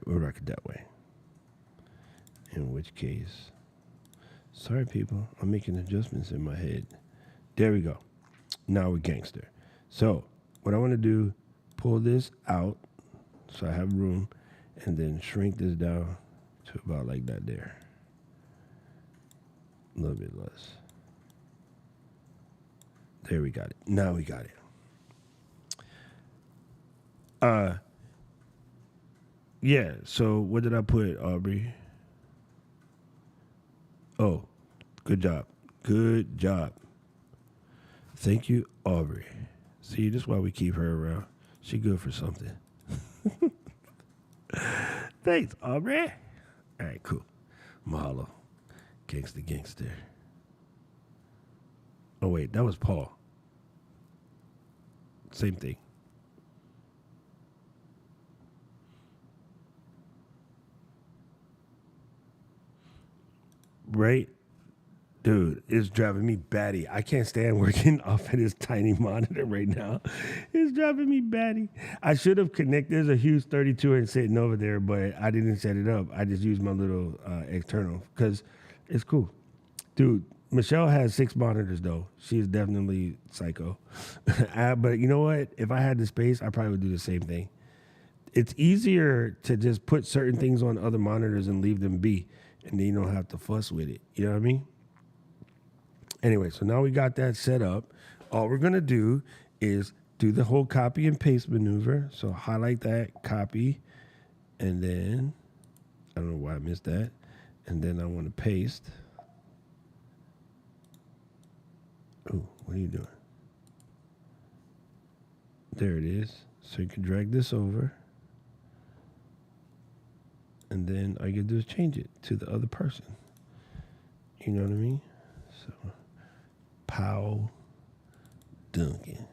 right, we'll rock it that way. In which case, sorry people, I'm making adjustments in my head. There we go. Now we're gangster. So what I want to do, pull this out so I have room, and then shrink this down to about like that there. A little bit less. There we got it. Now we got it. Yeah, so what did I put, Aubrey? Oh, good job. Good job. Thank you, Aubrey. See, this is why we keep her around. She good for something. Thanks, Aubrey. All right, cool. Mahalo. Gangster, gangster. Oh, wait, that was Paul. Same thing. Right? Dude, it's driving me batty. I can't stand working off of this tiny monitor right now. It's driving me batty. I should have connected. There's a huge 32-inch sitting over there, but I didn't set it up. I just used my little external because it's cool. Dude, Michelle has 6 monitors, though. She's definitely psycho. But you know what? If I had the space, I probably would do the same thing. It's easier to just put certain things on other monitors and leave them be, and then you don't have to fuss with it. You know what I mean? Anyway, so now we got that set up. All we're going to do is do the whole copy and paste maneuver. So highlight that, copy, and then, I don't know why I missed that. And then I want to paste. Oh, what are you doing? There it is. So you can drag this over. And then all you can do is change it to the other person. You know what I mean? So, Powell Duncan.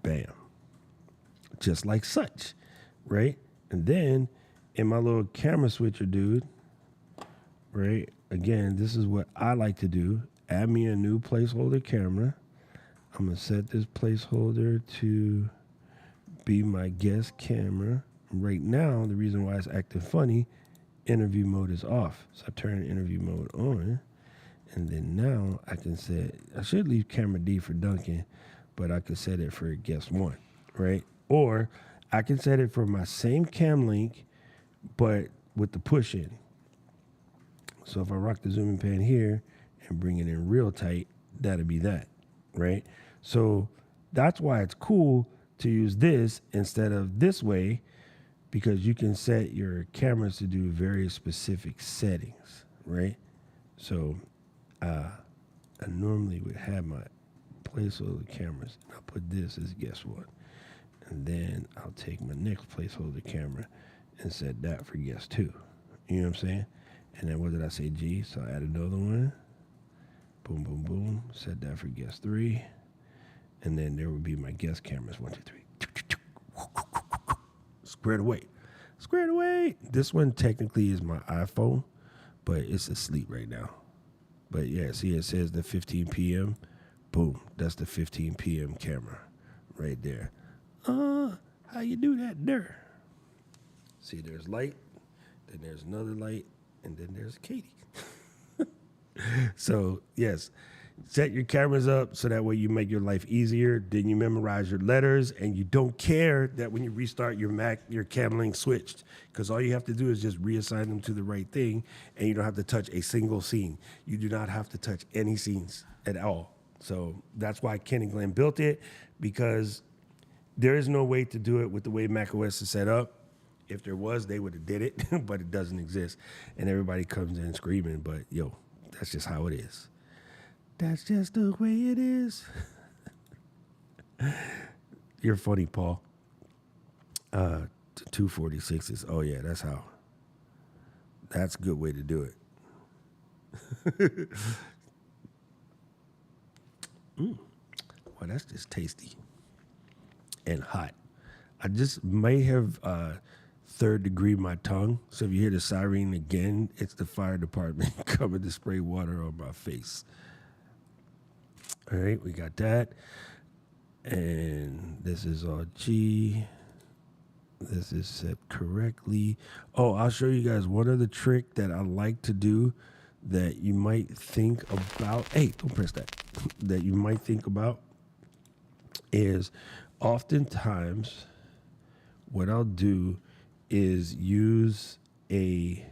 Bam. Just like such, right? And then in my little camera switcher, dude, right? Again, this is what I like to do. Add me a new placeholder camera. I'm going to set this placeholder to be my guest camera. Right now, the reason why it's acting funny, interview mode is off. So I turn interview mode on. And then now I can set, I should leave camera D for Duncan, but I could set it for guest 1, right? Or I can set it for my same cam link, but with the push in. So if I rock the zoom in pan here and bring it in real tight, that'll be that, right? So that's why it's cool to use this instead of this way, because you can set your cameras to do very specific settings, right? So I normally would have my placeholder cameras. I'll put this as guest 1. And then I'll take my next placeholder camera and set that for guest 2. You know what I'm saying? And then what did I say, G? So I add another one. Boom, boom, boom. Set that for guest 3. And then there would be my guest cameras, 1, 2, 3. Squared away. Squared away. This one technically is my iPhone, but it's asleep right now. But yeah, see, it says the 15 p.m. Boom. That's the 15 p.m. camera right there. How you do that there? See, there's light, then there's another light, and then there's Katie. So, yes, set your cameras up so that way you make your life easier. Then you memorize your letters, and you don't care that when you restart your Mac, your cam link switched, because all you have to do is just reassign them to the right thing, and you don't have to touch a single scene. You do not have to touch any scenes at all. So that's why Ken and Glenn built it, because there is no way to do it with the way macOS is set up. If there was, they would have did it, but it doesn't exist. And everybody comes in screaming, but yo, that's just how it is. That's just the way it is. You're funny, Paul. 246s. Oh, yeah, that's how. That's a good way to do it. Well, that's just tasty and hot. I just may have third degree my tongue. So if you hear the siren again, it's the fire department coming to spray water on my face. All right, we got that. And this is all G. This is set correctly. Oh, I'll show you guys one other trick that I like to do that you might think about. Hey, don't press that. That you might think about is oftentimes what I'll do is use a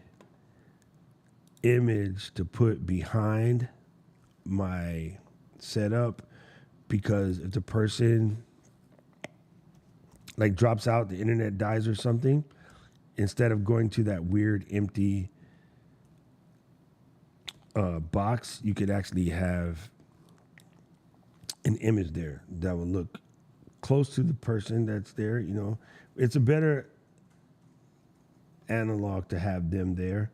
image to put behind my setup, because if the person like drops out, the internet dies or something, instead of going to that weird empty box, you could actually have an image there that will look close to the person that's there. You know, it's a better analog to have them there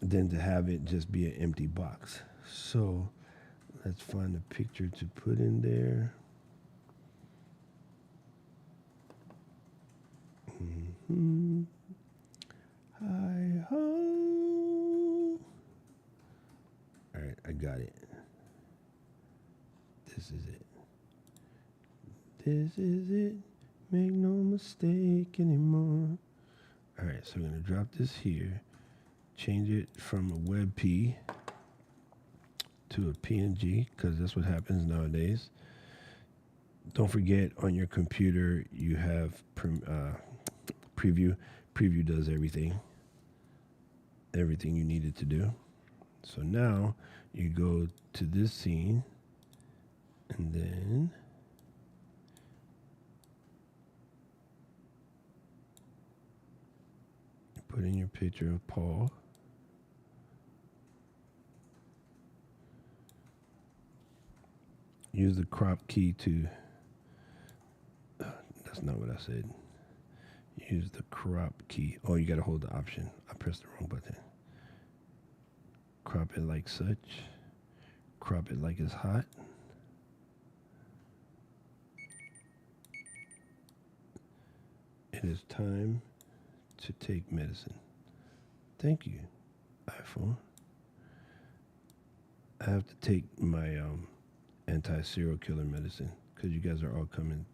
than to have it just be an empty box. So let's find a picture to put in there. Hi ho. All right, I got it. This is it. This is it. Make no mistake anymore. All right, so we're gonna drop this here, change it from a WebP to a PNG, because that's what happens nowadays. Don't forget, on your computer you have preview. Preview does everything you need it to do. So now you go to this scene, and then you put in your picture of Paul. Use the crop key to, that's not what I said. Use the crop key. Oh, you got to hold the option. I pressed the wrong button. Crop it like such. Crop it like it's hot. It is time to take medicine. Thank you, iPhone. I have to take my anti-serial killer medicine because you guys are all coming.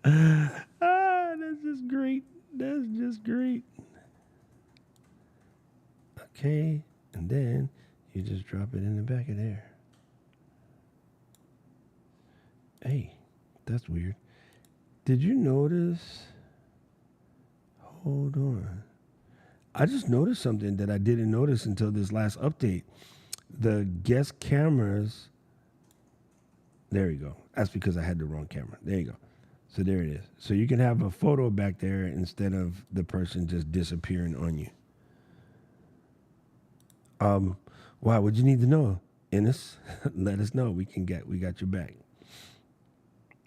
That's just great. That's just great. Okay, and then you just drop it in the back of there. Hey, that's weird. Did you notice? Hold on. I just noticed something that I didn't notice until this last update. The guest cameras. There you go. That's because I had the wrong camera. There you go. So there it is. So you can have a photo back there instead of the person just disappearing on you. Why would you need to know? Ennis, let us know. We got your back.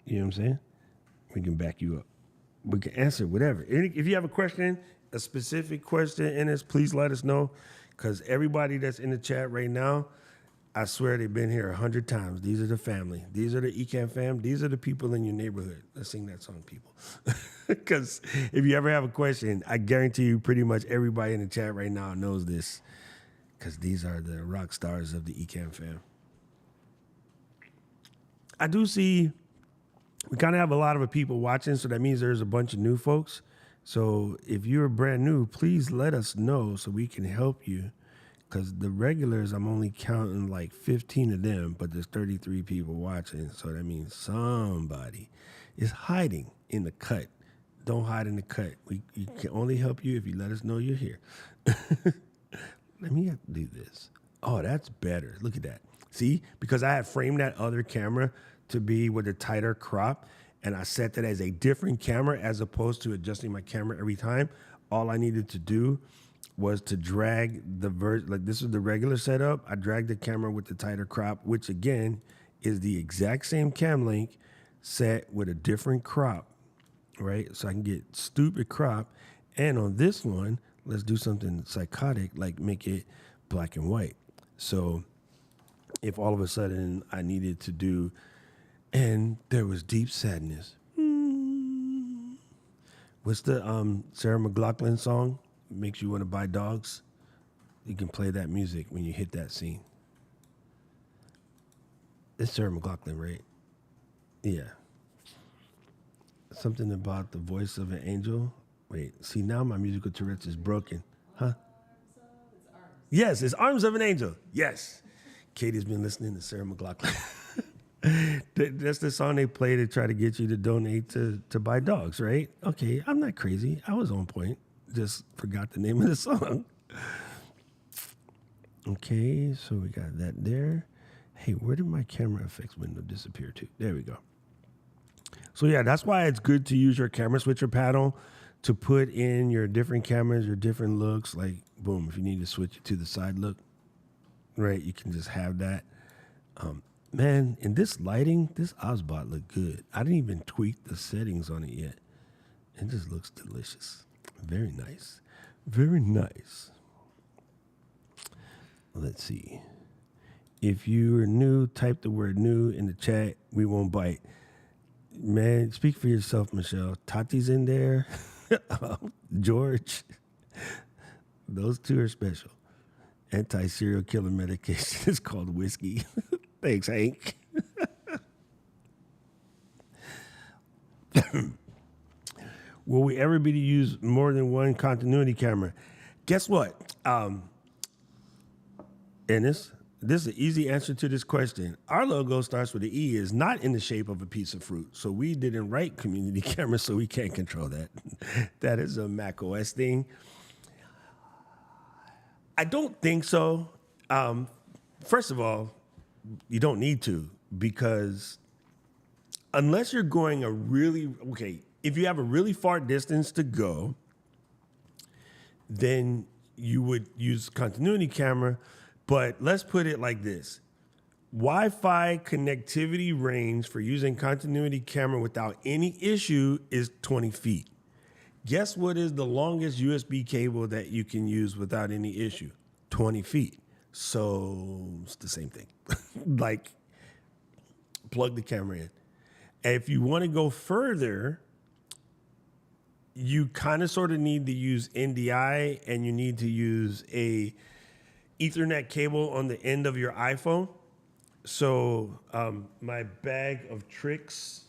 You know what I'm saying? We can back you up. We can answer whatever. If you have a question, a specific question, Ennis, please let us know. Because everybody that's in the chat right now, I swear they've been here 100 times. These are the family. These are the Ecamm fam. These are the people in your neighborhood. Let's sing that song, people. Because if you ever have a question, I guarantee you pretty much everybody in the chat right now knows this. Because these are the rock stars of the Ecamm fam. I do see we kind of have a lot of people watching, so that means there's a bunch of new folks. So if you're brand new, please let us know so we can help you. Because the regulars, I'm only counting like 15 of them, but there's 33 people watching. So that means somebody is hiding in the cut. Don't hide in the cut. We can only help you if you let us know you're here. Let me do this. Oh, that's better. Look at that. See, because I had framed that other camera to be with a tighter crop, and I set that as a different camera as opposed to adjusting my camera every time. All I needed to do was to drag the like this is the regular setup. I dragged the camera with the tighter crop, which again is the exact same cam link set with a different crop, right? So I can get stupid crop. And on this one, let's do something psychotic, like make it black and white. So if all of a sudden I needed to do, and there was deep sadness, What's the Sarah McLachlan song? Makes you want to buy dogs. You can play that music when you hit that scene. It's Sarah McLachlan, right? Yeah. Something about the voice of an angel. Wait, see, now my musical Tourette's is broken. Huh? Yes, it's Arms of an Angel. Yes. Katie's been listening to Sarah McLachlan. That's the song they play to try to get you to donate to buy dogs, right? Okay, I'm not crazy. I was on point. Just forgot the name of the song. Okay, so we got that there. Hey, where did my camera effects window disappear to? There we go. So yeah, that's why it's good to use your camera switcher panel to put in your different cameras, your different looks. Like, boom, if you need to switch it to the side look, right, you can just have that. Man, in this lighting, this Osbot look good. I didn't even tweak the settings on it yet. It just looks delicious. Very nice. Very nice. Let's see. If you are new, type the word new in the chat. We won't bite. Man, speak for yourself, Michelle. Tati's in there. George. Those two are special. Anti-serial killer medication is called whiskey. Thanks, Hank. Will we ever be to use more than one continuity camera? Guess what? And this is an easy answer to this question. Our logo starts with the E, is not in the shape of a piece of fruit. So we didn't write community camera, so we can't control that. That is a Mac OS thing. I don't think so. First of all, you don't need to, because unless you're going if you have a really far distance to go, then you would use continuity camera. But let's put it like this. Wi-Fi connectivity range for using continuity camera without any issue is 20 feet. Guess what is the longest USB cable that you can use without any issue? 20 feet. So it's the same thing. Like, plug the camera in. And if you want to go further, you kind of sort of need to use NDI, and you need to use a Ethernet cable on the end of your iPhone. So my bag of tricks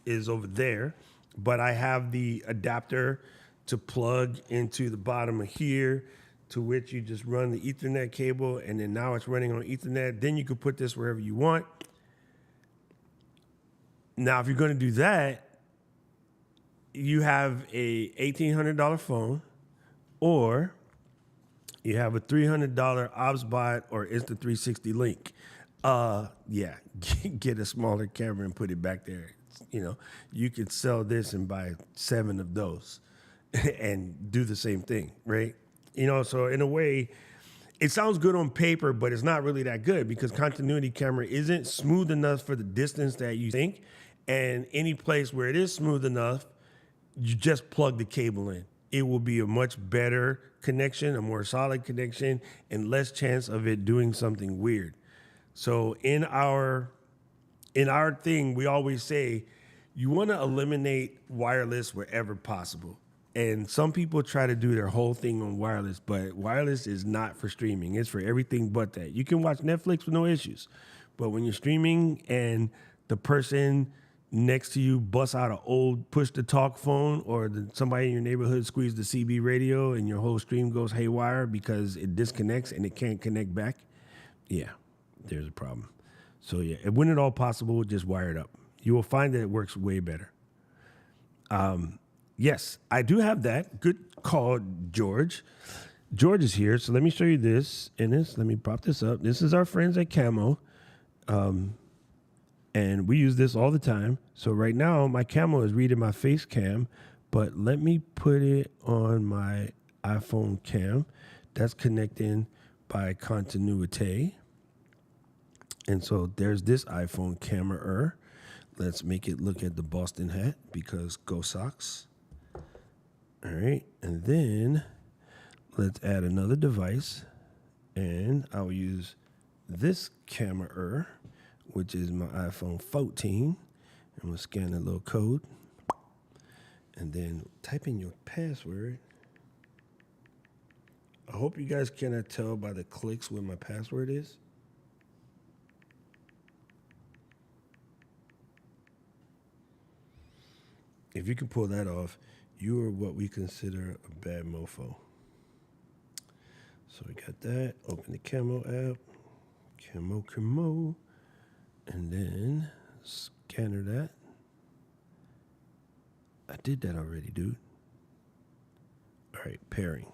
is over there, but I have the adapter to plug into the bottom of here, to which you just run the Ethernet cable, and then now it's running on Ethernet. Then you can put this wherever you want. Now, if you're going to do that, you have a $1,800 phone, or you have a $300 OBSBot or Insta360 link. Get a smaller camera and put it back there. You know, you could sell this and buy 7 of those and do the same thing, right? You know, so in a way, it sounds good on paper, but it's not really that good, because continuity camera isn't smooth enough for the distance that you think. And any place where it is smooth enough, you just plug the cable in. It will be a much better connection, a more solid connection, and less chance of it doing something weird. So in our thing, we always say you want to eliminate wireless wherever possible. And some people try to do their whole thing on wireless, but wireless is not for streaming. It's for everything but that. You can watch Netflix with no issues. But when you're streaming and the person next to you busts out an old push-to-talk phone, or somebody in your neighborhood squeezed the CB radio and your whole stream goes haywire because it disconnects and it can't connect back, yeah, there's a problem. So yeah, when at all possible, just wire it up. You will find that it works way better. Yes, I do have that. Good call, George. George is here, so let me show you this. Let me prop this up. This is our friends at Camo. And we use this all the time. So right now, my Camo is reading my face cam, but let me put it on my iPhone cam. That's connecting by continuity. And so there's this iPhone camera. Let's make it look at the Boston hat, because go Sox. All right, and then let's add another device, and I'll use this camera, which is my iPhone 14, and we'll scan the little code, and then type in your password. I hope you guys cannot tell by the clicks what my password is. If you can pull that off, you are what we consider a bad mofo. So we got that. Open the Camo app. Camo. And then scanner that. I did that already, dude. All right, pairing.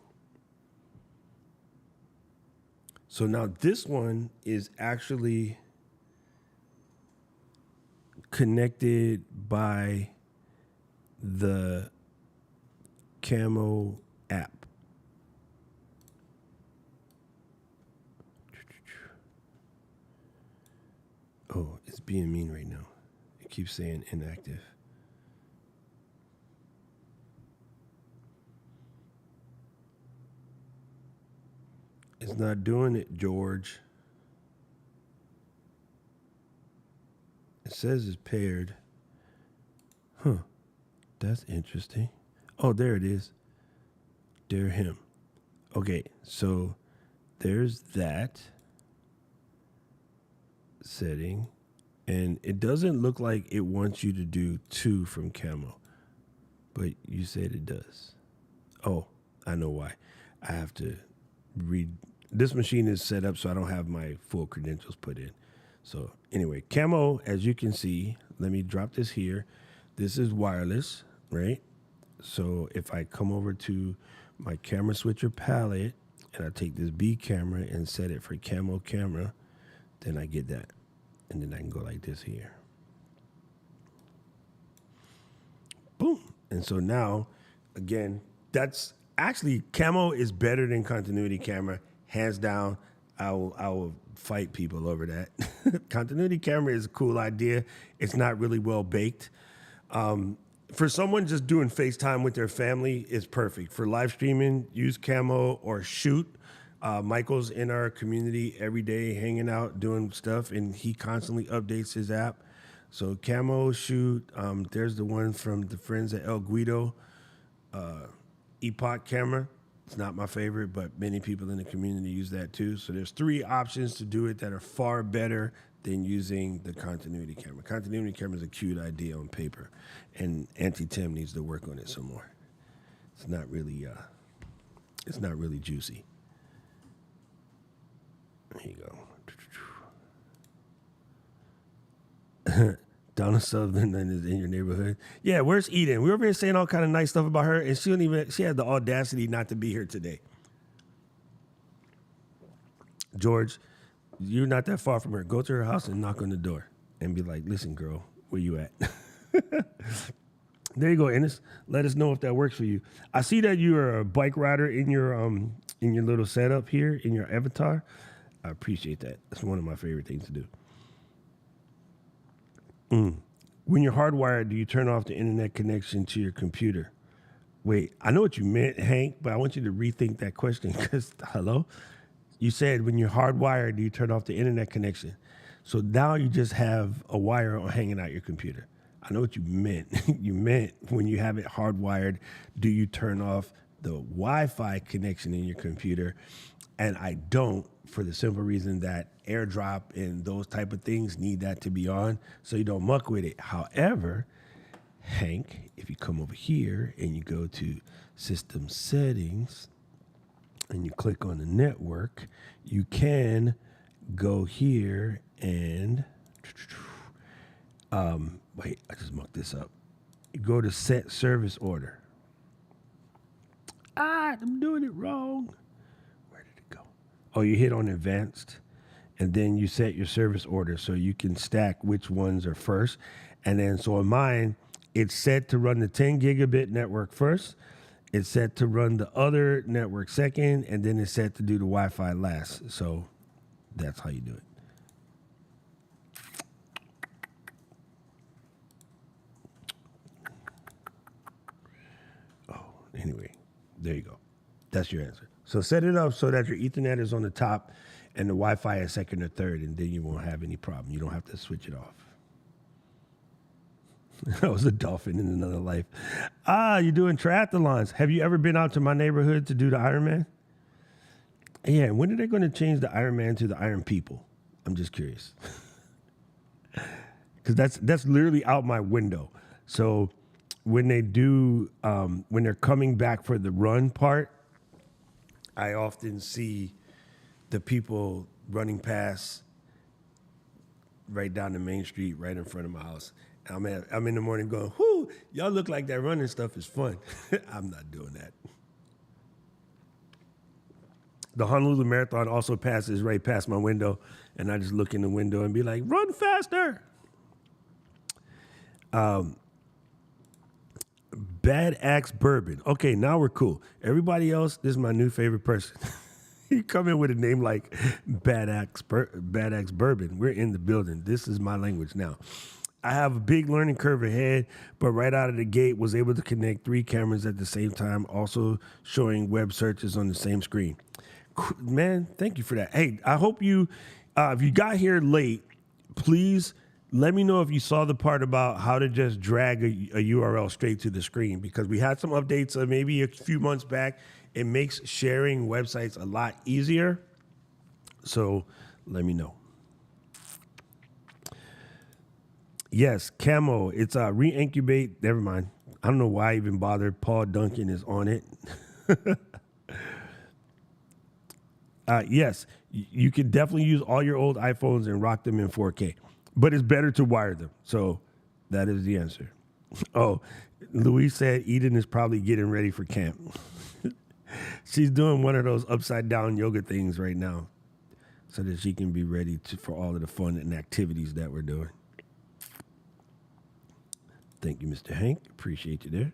So now this one is actually connected by the Camo app. Oh, it's being mean right now. It keeps saying inactive. It's not doing it, George. It says it's paired. Huh. That's interesting. Oh, there it is. There him. Okay, so there's that setting. And it doesn't look like it wants you to do 2 from Camo. But you said it does. Oh, I know why. I have to read. This machine is set up so I don't have my full credentials put in. So anyway, Camo, as you can see, let me drop this here. This is wireless, right? So if I come over to my camera switcher palette and I take this B camera and set it for Camo camera, then I get that. And then I can go like this here. Boom. And so now, again, that's actually, Camo is better than continuity camera. Hands down, I will fight people over that. Continuity camera is a cool idea. It's not really well baked. For someone just doing FaceTime with their family, it's perfect. For live streaming, use Camo or Shoot. Michael's in our community every day hanging out, doing stuff, and he constantly updates his app. So Camo, Shoot, there's the one from the friends at El Guido, Epoch camera. It's not my favorite, but many people in the community use that too. So there's 3 options to do it that are far better than using the continuity camera. Continuity camera is a cute idea on paper, and Auntie Tim needs to work on it some more. It's not really juicy. There you go. Donna Sutherland is in your neighborhood. Yeah, where's Eden? We were over here saying all kind of nice stuff about her, and she had the audacity not to be here today. George, you're not that far from her. Go to her house and knock on the door and be like, listen, girl, where you at? There you go, Ennis. Let us know if that works for you. I see that you're a bike rider in your little setup here, in your avatar. I appreciate that. That's one of my favorite things to do. When you're hardwired, do you turn off the internet connection to your computer? Wait, I know what you meant, Hank, but I want you to rethink that question because, hello? You said when you're hardwired, do you turn off the internet connection? So now you just have a wire hanging out your computer. I know what you meant. You meant when you have it hardwired, do you turn off the Wi-Fi connection in your computer? And I don't, for the simple reason that AirDrop and those type of things need that to be on so you don't muck with it. However, Hank, if you come over here and you go to System Settings and you click on the network, you can go here and wait, I just mucked this up. You go to Set Service Order. I'm doing it wrong. Oh, you hit on advanced, and then you set your service order so you can stack which ones are first. And then, so in mine, it's set to run the 10 gigabit network first. It's set to run the other network second, and then it's set to do the Wi-Fi last. So that's how you do it. Oh, anyway, there you go. That's your answer. So set it up so that your Ethernet is on the top and the Wi-Fi is second or third, and then you won't have any problem. You don't have to switch it off. I was a dolphin in another life. You're doing triathlons. Have you ever been out to my neighborhood to do the Ironman? Yeah, when are they going to change the Ironman to the Iron People? I'm just curious. Because that's literally out my window. So when they do, when they're coming back for the run part, I often see the people running past right down the main street, right in front of my house. I'm in the morning going, whoo, y'all look like that running stuff is fun. I'm not doing that. The Honolulu Marathon also passes right past my window, and I just look in the window and be like, run faster. Bad Axe Bourbon. Okay, now we're cool. Everybody else, this is my new favorite person. You come in with a name like Bad Axe Bourbon. We're in the building. This is my language now. I have a big learning curve ahead, but right out of the gate was able to connect 3 cameras at the same time, also showing web searches on the same screen. Man, thank you for that. Hey, I hope you, if you got here late, please let me know if you saw the part about how to just drag a URL straight to the screen, because we had some updates maybe a few months back. It makes sharing websites a lot easier. So let me know. Yes, Camo. It's re-incubate. Never mind. I don't know why I even bothered. Paul Duncan is on it. Yes, you can definitely use all your old iPhones and rock them in 4K. But it's better to wire them. So that is the answer. Oh, Louise said Eden is probably getting ready for camp. She's doing one of those upside down yoga things right now so that she can be ready for all of the fun and activities that we're doing. Thank you, Mr. Hank. Appreciate you there.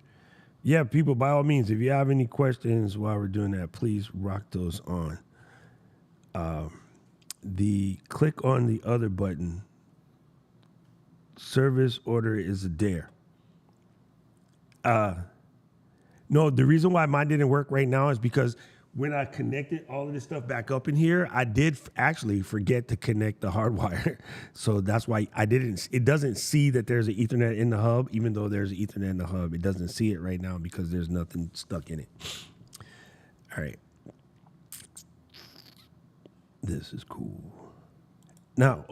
Yeah, people, by all means, if you have any questions while we're doing that, please rock those on. The click on the other button. Service order is a dare. No, the reason why mine didn't work right now is because when I connected all of this stuff back up in here, I did actually forget to connect the hardwire. So that's why it doesn't see that there's an Ethernet in the hub, even though there's an Ethernet in the hub. It doesn't see it right now because there's nothing stuck in it. All right. This is cool. Now,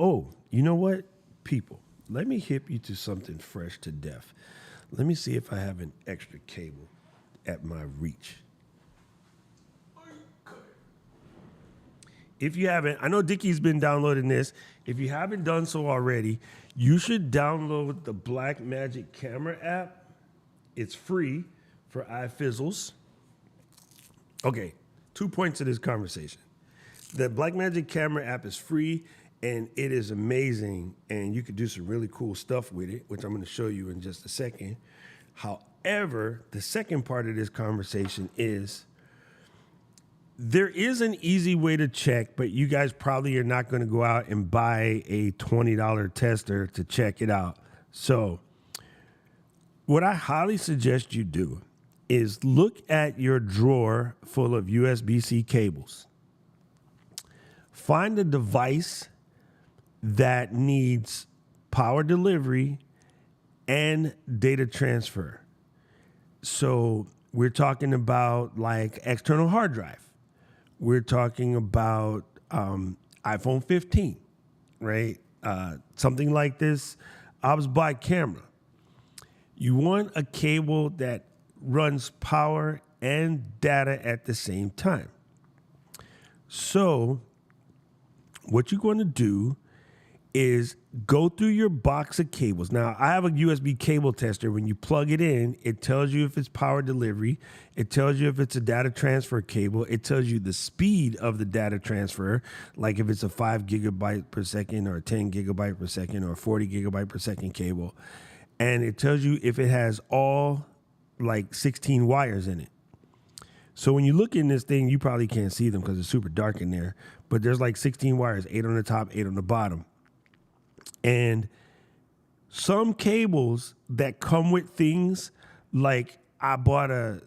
you know what? People, let me hip you to something fresh to death. Let me see if I have an extra cable at my reach. If you haven't, I know Dickie's been downloading this. If you haven't done so already, you should download the Blackmagic Camera app. It's free for iFizzles. Okay, 2 points to this conversation. The Blackmagic Camera app is free, and it is amazing, and you could do some really cool stuff with it, which I'm going to show you in just a second. However, the second part of this conversation is there is an easy way to check, but you guys probably are not going to go out and buy a $20 tester to check it out. So what I highly suggest you do is look at your drawer full of USB-C cables. Find a device that needs power delivery and data transfer. So we're talking about like external hard drive. We're talking about iPhone 15, right? Something like this. I was by camera. You want a cable that runs power and data at the same time. So what you're going to do is go through your box of cables. Now, I have a USB cable tester. When you plug it in, it tells you if it's power delivery. It tells you if it's a data transfer cable. It tells you the speed of the data transfer, like if it's a 5 gigabyte per second or a 10 gigabyte per second or a 40 gigabyte per second cable. And it tells you if it has all like 16 wires in it. So when you look in this thing, you probably can't see them because it's super dark in there, but there's like 16 wires, 8 on the top, 8 on the bottom. And some cables that come with things, like I bought a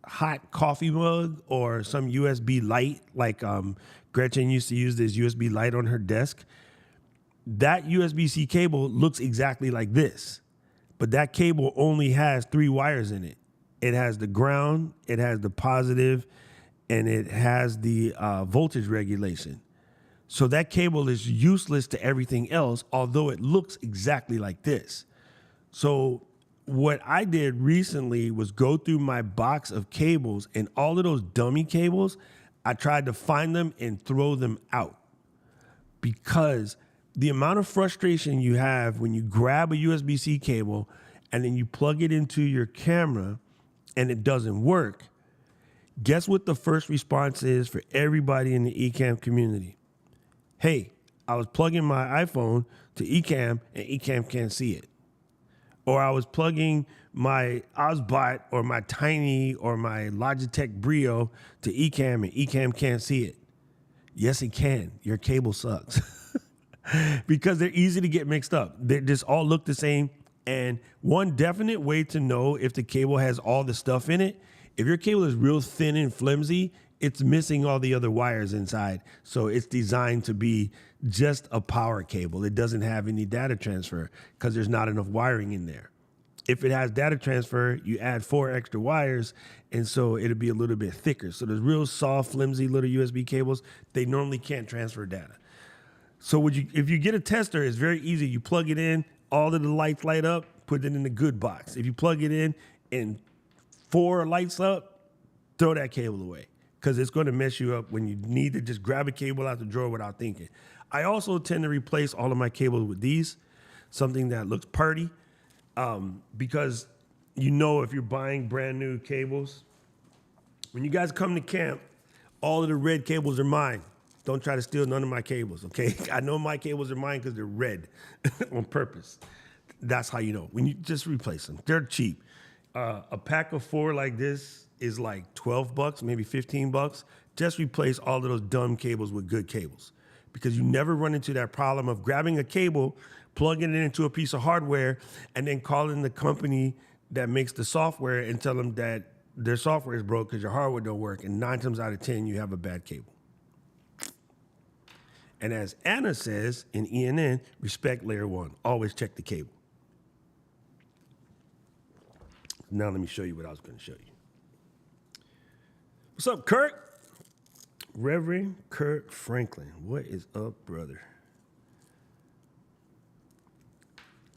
hot coffee mug or some USB light, like Gretchen used to use this USB light on her desk. that USB-C cable looks exactly like this, but that cable only has 3 wires in it. It has the ground, it has the positive, and it has the voltage regulation. So that cable is useless to everything else, although it looks exactly like this. So what I did recently was go through my box of cables, and all of those dummy cables, I tried to find them and throw them out, because the amount of frustration you have when you grab a USB-C cable and then you plug it into your camera and it doesn't work. Guess what the first response is for everybody in the Ecamm community? Hey, I was plugging my iPhone to Ecamm and Ecamm can't see it. Or I was plugging my Osbot or my Tiny or my Logitech Brio to Ecamm and Ecamm can't see it. Yes, it can. Your cable sucks. Because they're easy to get mixed up. They just all look the same. And one definite way to know if the cable has all the stuff in it, if your cable is real thin and flimsy, it's missing all the other wires inside. So it's designed to be just a power cable. It doesn't have any data transfer because there's not enough wiring in there. If it has data transfer, you add 4 extra wires, and so it'll be a little bit thicker. So there's real soft, flimsy little USB cables. They normally can't transfer data. So if you get a tester, it's very easy. You plug it in, all of the lights light up, put it in the good box. If you plug it in and 4 lights up, throw that cable away, because it's going to mess you up when you need to just grab a cable out the drawer without thinking. I also tend to replace all of my cables with these, something that looks purty, because you know if you're buying brand new cables, when you guys come to camp, all of the red cables are mine. Don't try to steal none of my cables, okay? I know my cables are mine because they're red on purpose. That's how you know. When you just replace them, they're cheap. A pack of 4 like this is like $12, maybe $15. Just replace all of those dumb cables with good cables, because you never run into that problem of grabbing a cable, plugging it into a piece of hardware, and then calling the company that makes the software and tell them that their software is broke because your hardware don't work, and 9 times out of 10, you have a bad cable. And as Anna says in ENN, respect layer 1. Always check the cable. Now let me show you what I was going to show you. What's up, Kurt? Reverend Kurt Franklin. What is up, brother?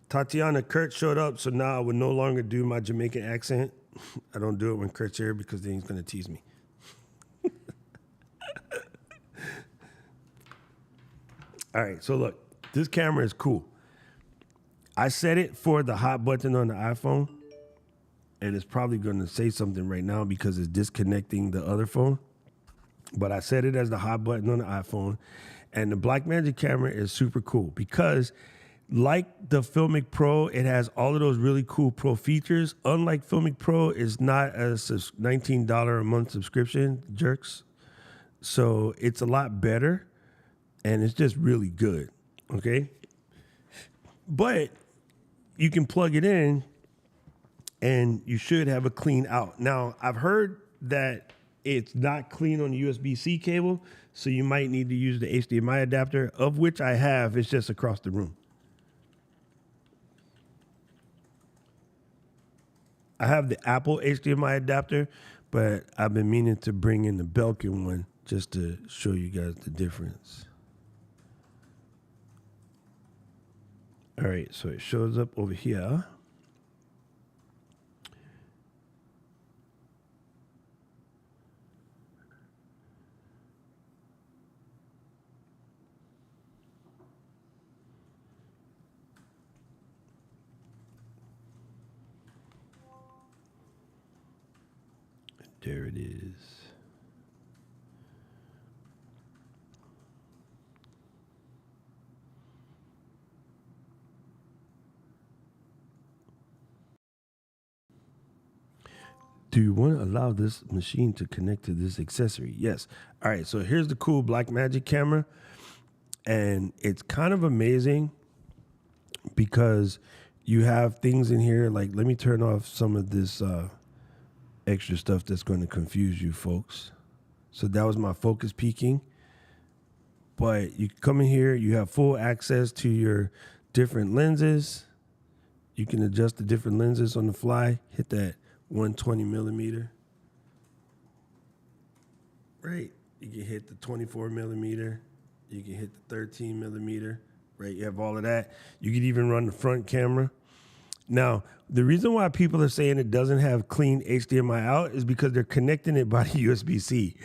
Tatiana, Kurt showed up, so now I would no longer do my Jamaican accent. I don't do it when Kurt's here because then he's going to tease me. All right, so look, this camera is cool. I set it for the hot button on the iPhone, and it's probably going to say something right now because it's disconnecting the other phone. But I set it as the hot button on the iPhone, and the Blackmagic camera is super cool because, like the Filmic Pro, it has all of those really cool pro features. Unlike Filmic Pro, it's not a $19 a month subscription, jerks. So it's a lot better. And it's just really good, okay? But you can plug it in, and you should have a clean out. Now, I've heard that it's not clean on the USB-C cable, so you might need to use the HDMI adapter, of which I have. It's just across the room. I have the Apple HDMI adapter, but I've been meaning to bring in the Belkin one just to show you guys the difference. All right, so it shows up over here. There it is. Do you want to allow this machine to connect to this accessory? Yes. All right, so here's the cool Blackmagic camera. And it's kind of amazing because you have things in here like, let me turn off some of this extra stuff that's going to confuse you folks. So that was my focus peaking. But you come in here, you have full access to your different lenses. You can adjust the different lenses on the fly. Hit that 120 millimeter. Right. You can hit the 24 millimeter. You can hit the 13 millimeter. Right. You have all of that. You can even run the front camera. Now, the reason why people are saying it doesn't have clean HDMI out is because they're connecting it by USB-C.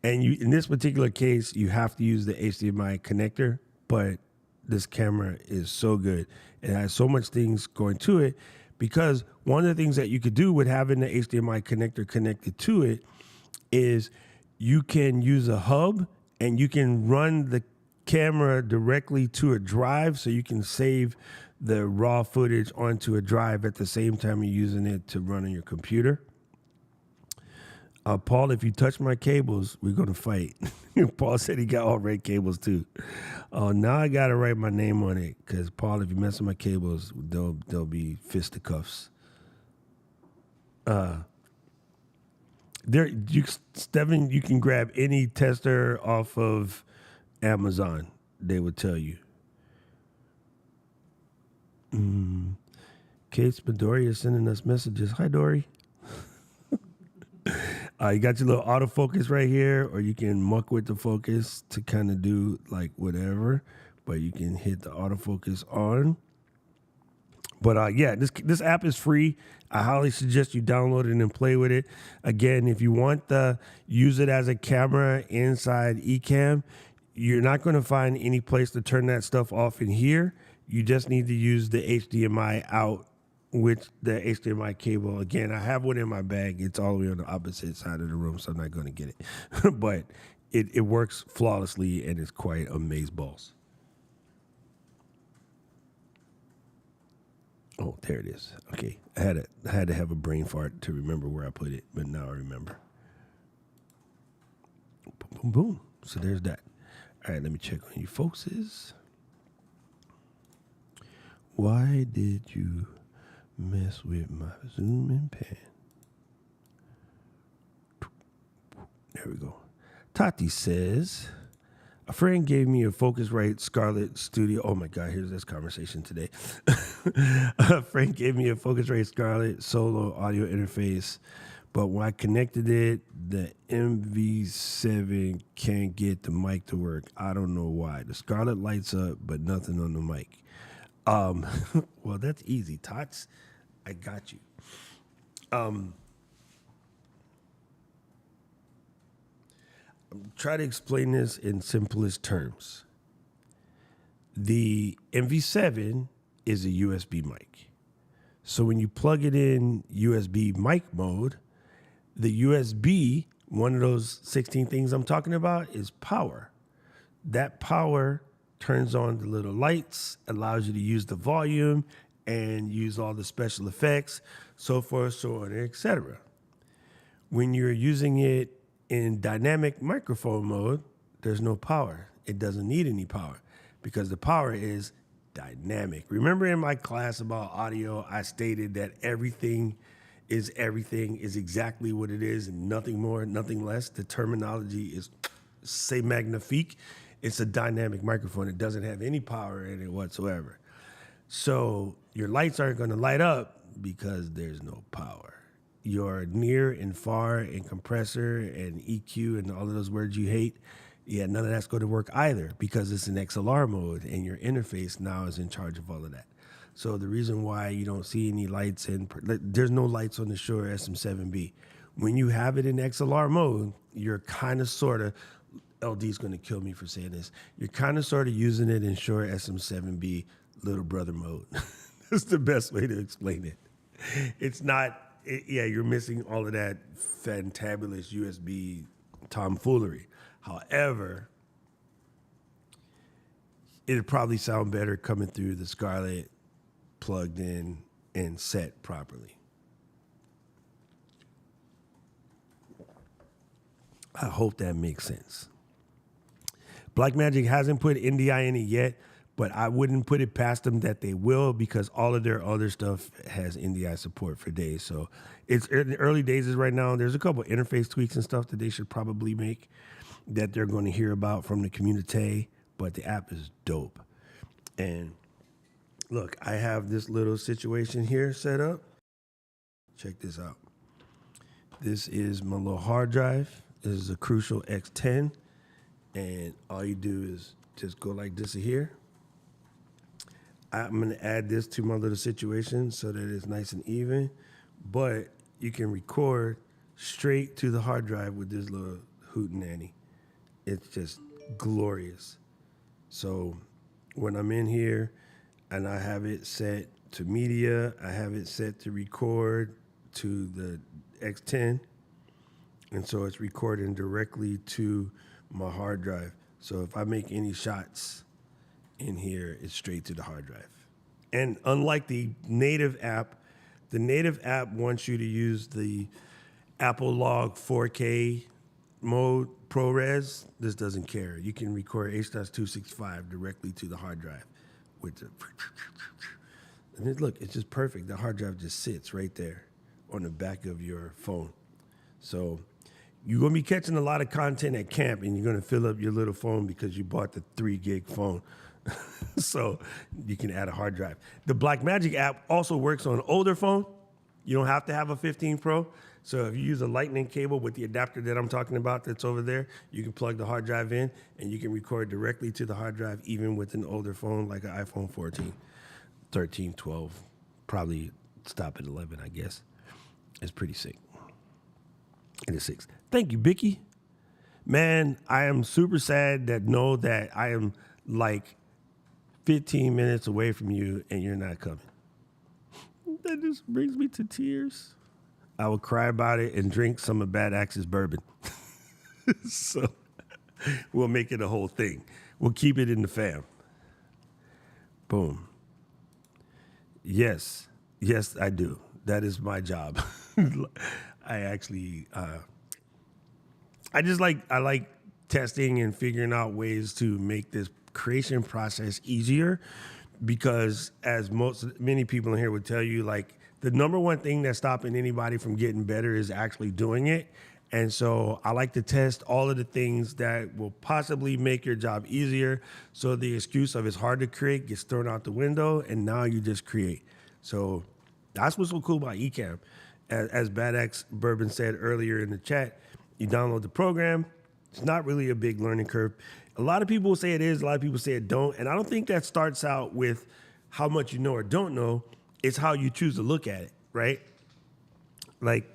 And in this particular case, you have to use the HDMI connector, but this camera is so good. It has so much things going to it because one of the things that you could do with having the HDMI connector connected to it is you can use a hub and you can run the camera directly to a drive so you can save the raw footage onto a drive at the same time you're using it to run on your computer. Paul, if you touch my cables, we're going to fight. Paul said he got all red cables too. Now I got to write my name on it because, Paul, if you mess with my cables, there'll be fisticuffs. Steven, you can grab any tester off of Amazon. They would tell you. Kate Spadori is sending us messages. Hi, Dory. You got your little autofocus right here, or you can muck with the focus to kind of do like whatever, but you can hit the autofocus on. But yeah, this app is free. I highly suggest you download it and play with it. Again, if you want to use it as a camera inside Ecamm, you're not going to find any place to turn that stuff off in here. You just need to use the HDMI out with the HDMI cable. Again, I have one in my bag. It's all the way on the opposite side of the room, so I'm not going to get it. But it works flawlessly, and it's quite amazeballs. Oh, there it is. Okay, I had to have a brain fart to remember where I put it, but now I remember. Boom, boom, boom. So there's that. All right, let me check on you folks. Why did you mess with my zoom and pan? There we go. Tati says, a friend gave me a Focusrite Scarlett Studio. Oh my God, here's this conversation today. A friend gave me a Focusrite Scarlett solo audio interface, but when I connected it, the MV7 can't get the mic to work. I don't know why. The Scarlett lights up, but nothing on the mic. Well, that's easy, Tots. I got you. Try to explain this in simplest terms. The MV7 is a USB mic. So when you plug it in USB mic mode, the USB, one of those 16 things I'm talking about, is power. That power turns on the little lights, allows you to use the volume and use all the special effects, so forth, so on, etc. When you're using it in dynamic microphone mode, there's no power. It doesn't need any power because the power is dynamic. Remember in my class about audio, I stated that everything is exactly what it is and nothing more, nothing less. The terminology is, c'est magnifique. It's a dynamic microphone. It doesn't have any power in it whatsoever. So your lights aren't going to light up because there's no power. Your near and far and compressor and EQ and all of those words you hate, yeah, none of that's going to work either because it's in XLR mode and your interface now is in charge of all of that. So the reason why you don't see any lights there's no lights on the Shure SM7B. When you have it in XLR mode, you're kind of sort of, LD's going to kill me for saying this, you're kind of sort of using it in Shure SM7B little brother mode. That's the best way to explain it. It's not, yeah, you're missing all of that fantabulous USB tomfoolery. However, it'd probably sound better coming through the Scarlett plugged in and set properly. I hope that makes sense. Blackmagic hasn't put NDI in it yet, but I wouldn't put it past them that they will because all of their other stuff has NDI support for days. So it's in the early days right now. There's a couple interface tweaks and stuff that they should probably make that they're going to hear about from the community. but the app is dope. And look, I have this little situation here set up. Check this out. This is my little hard drive. This is a Crucial X10. And all you do is just go like this here. I'm gonna add this to my little situation so that it's nice and even, but you can record straight to the hard drive with this little hootenanny. It's just glorious. So when I'm in here and I have it set to media, I have it set to record to the X10, and so it's recording directly to my hard drive. So if I make any shots in here, it's straight to the hard drive. And unlike the native app wants you to use the Apple Log 4K mode ProRes. This doesn't care. You can record H.265 directly to the hard drive with the, and then look, it's just perfect. The hard drive just sits right there on the back of your phone. So you're gonna be catching a lot of content at camp, and you're gonna fill up your little phone because you bought the 3 gig phone. So you can add a hard drive. The Blackmagic app also works on an older phone. You don't have to have a 15 Pro. So if you use a lightning cable with the adapter that I'm talking about that's over there, you can plug the hard drive in and you can record directly to the hard drive, even with an older phone like an iPhone 14, 13, 12, probably stop at 11, I guess. It's pretty sick. It is 6. Thank you, Bicky. Man, I am super sad that I am like 15 minutes away from you and you're not coming. That just brings me to tears. I will cry about it and drink some of Bad Axe's bourbon. So we'll make it a whole thing. We'll keep it in the fam. Boom. Yes, I do. That is my job. I actually, I like testing and figuring out ways to make this creation process easier, because as many people in here would tell you, like, the number one thing that's stopping anybody from getting better is actually doing it. And so I like to test all of the things that will possibly make your job easier, so the excuse of it's hard to create gets thrown out the window, and now you just create. So that's what's so cool about Ecamm. As Bad X Bourbon said earlier in the chat, you download the program. It's not really a big learning curve. A lot of people say it is, a lot of people say it don't, and I don't think that starts out with how much you know or don't know. It's how you choose to look at it, right? Like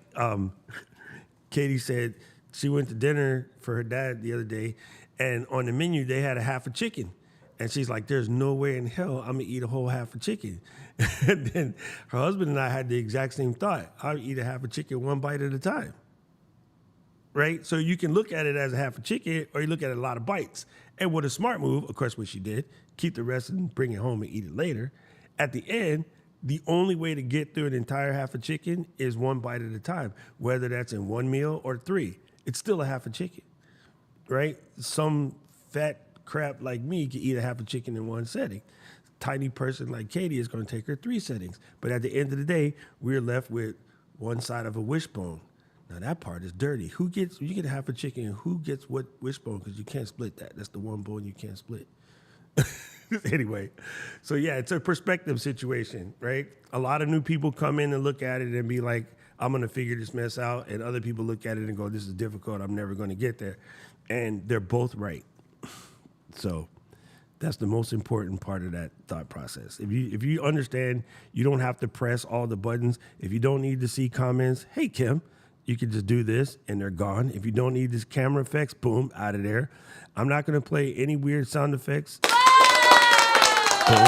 Katie said she went to dinner for her dad the other day, and on the menu they had a half a chicken. And she's like, there's no way in hell I'm gonna eat a whole half a chicken. And then her husband and I had the exact same thought. I'll eat a half a chicken one bite at a time. Right? So you can look at it as a half a chicken, or you look at it a lot of bites. And with a smart move, of course, what she did, keep the rest and bring it home and eat it later. At the end, the only way to get through an entire half a chicken is one bite at a time, whether that's in one meal or 3. It's still a half a chicken, right? Some fat crap like me can eat a half a chicken in one setting. Tiny person like Katie is going to take her 3 settings. But at the end of the day, we're left with one side of a wishbone. Now that part is dirty. You get a half a chicken, and who gets what wishbone? Because you can't split that. That's the one bone you can't split. Anyway, so yeah, it's a perspective situation, right? A lot of new people come in and look at it and be like, I'm going to figure this mess out. And other people look at it and go, this is difficult. I'm never going to get there. And they're both right. So that's the most important part of that thought process. If you understand, you don't have to press all the buttons. If you don't need to see comments, hey, Kim, you can just do this and they're gone. If you don't need this camera effects, boom, out of there. I'm not going to play any weird sound effects. Boom.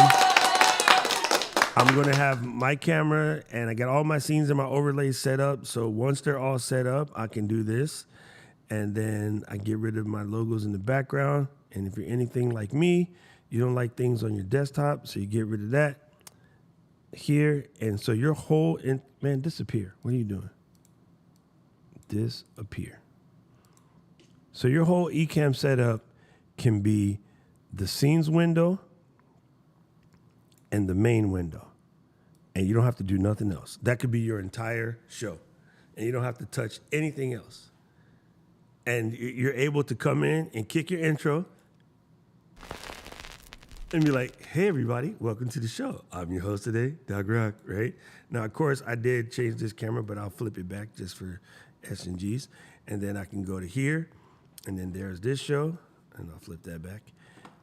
I'm going to have my camera, and I got all my scenes and my overlays set up. So once they're all set up, I can do this. And then I get rid of my logos in the background. And if you're anything like me, you don't like things on your desktop, so you get rid of that here. And so your whole, man, disappear. What are you doing? Disappear. So your whole Ecamm setup can be the scenes window and the main window. And you don't have to do nothing else. That could be your entire show. And you don't have to touch anything else. And you're able to come in and kick your intro, and be like, hey, everybody, welcome to the show. I'm your host today, Doc Rock, right? Now, of course, I did change this camera, but I'll flip it back just for S&Gs. And then I can go to here, and then there's this show, and I'll flip that back.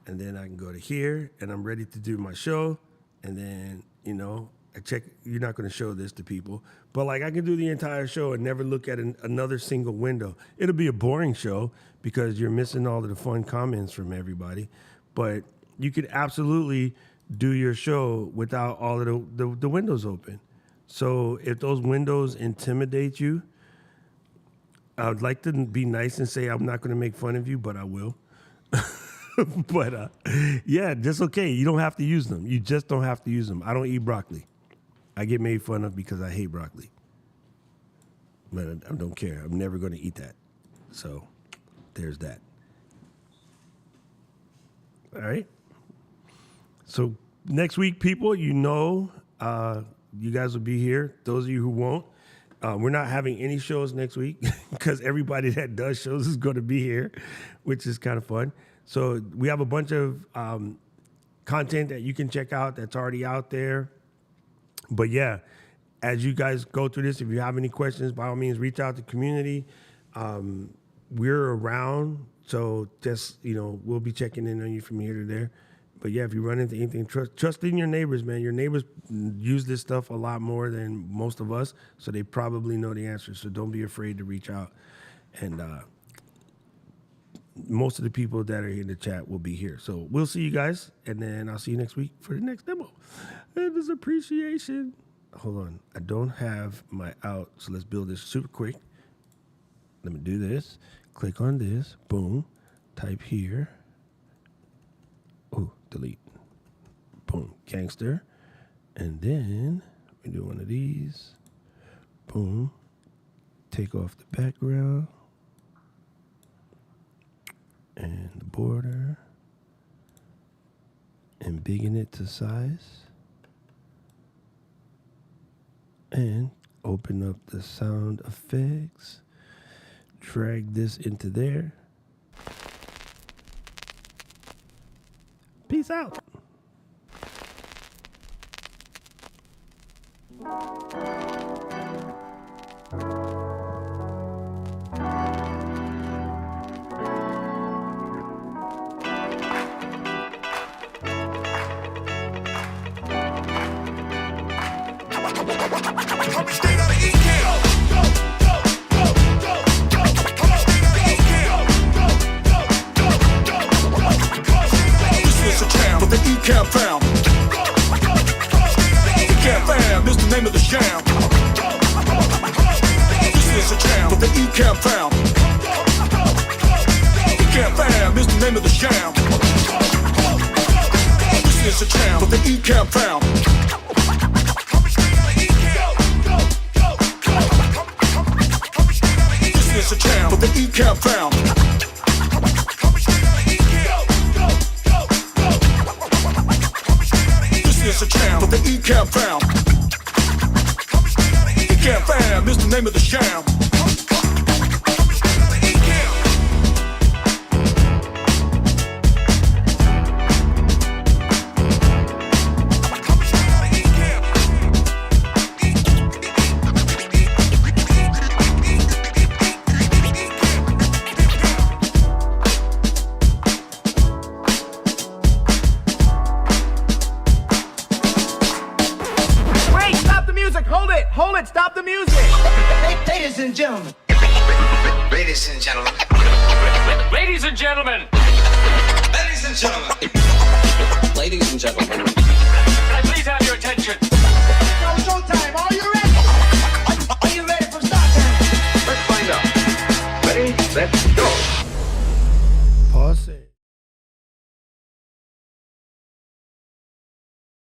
And then I can go to here, and I'm ready to do my show. And then, you know, I check, you're not going to show this to people, but like I can do the entire show and never look at another single window. It'll be a boring show because you're missing all of the fun comments from everybody. But you could absolutely do your show without all of the windows open. So if those windows intimidate you, I would like to be nice and say I'm not going to make fun of you, but I will. But yeah, just okay. You don't have to use them. You just don't have to use them. I don't eat broccoli. I get made fun of because I hate broccoli. But I don't care. I'm never going to eat that. So there's that. All right. So next week, people, you know, you guys will be here. Those of you who won't, we're not having any shows next week because everybody that does shows is going to be here, which is kind of fun. So we have a bunch of content that you can check out that's already out there. But yeah, as you guys go through this, if you have any questions, by all means, reach out to the community. We're around, so just, you know, we'll be checking in on you from here to there. But yeah, if you run into anything, trust in your neighbors, man. Your neighbors use this stuff a lot more than most of us, so they probably know the answers. So don't be afraid to reach out. And most of the people that are in the chat will be here. So we'll see you guys, and then I'll see you next week for the next demo. And this appreciation. Hold on. I don't have my out, so let's build this super quick. Let me do this. Click on this. Boom. Type here. Oh, delete. Boom. Gangster. And then we do one of these. Boom. Take off the background. And the border. And biggin it to size. And open up the sound effects. Drag this into there. Peace out.
Coming straight out of Ecamm. This is a jam for the Ecamm fam. Ecamm fam is the name of the jam. This is a jam for the Ecamm fam. Ecamm fam is the name of the jam. This is a jam for the Ecamm fam. It's a jam for the Ecamm fam. This is a jam for the Ecamm fam. Ecamm fam is the name of the jam.
Hold it, stop the music!
Ladies and gentlemen.
Ladies and gentlemen.
Ladies and gentlemen.
Ladies and gentlemen. Ladies and gentlemen.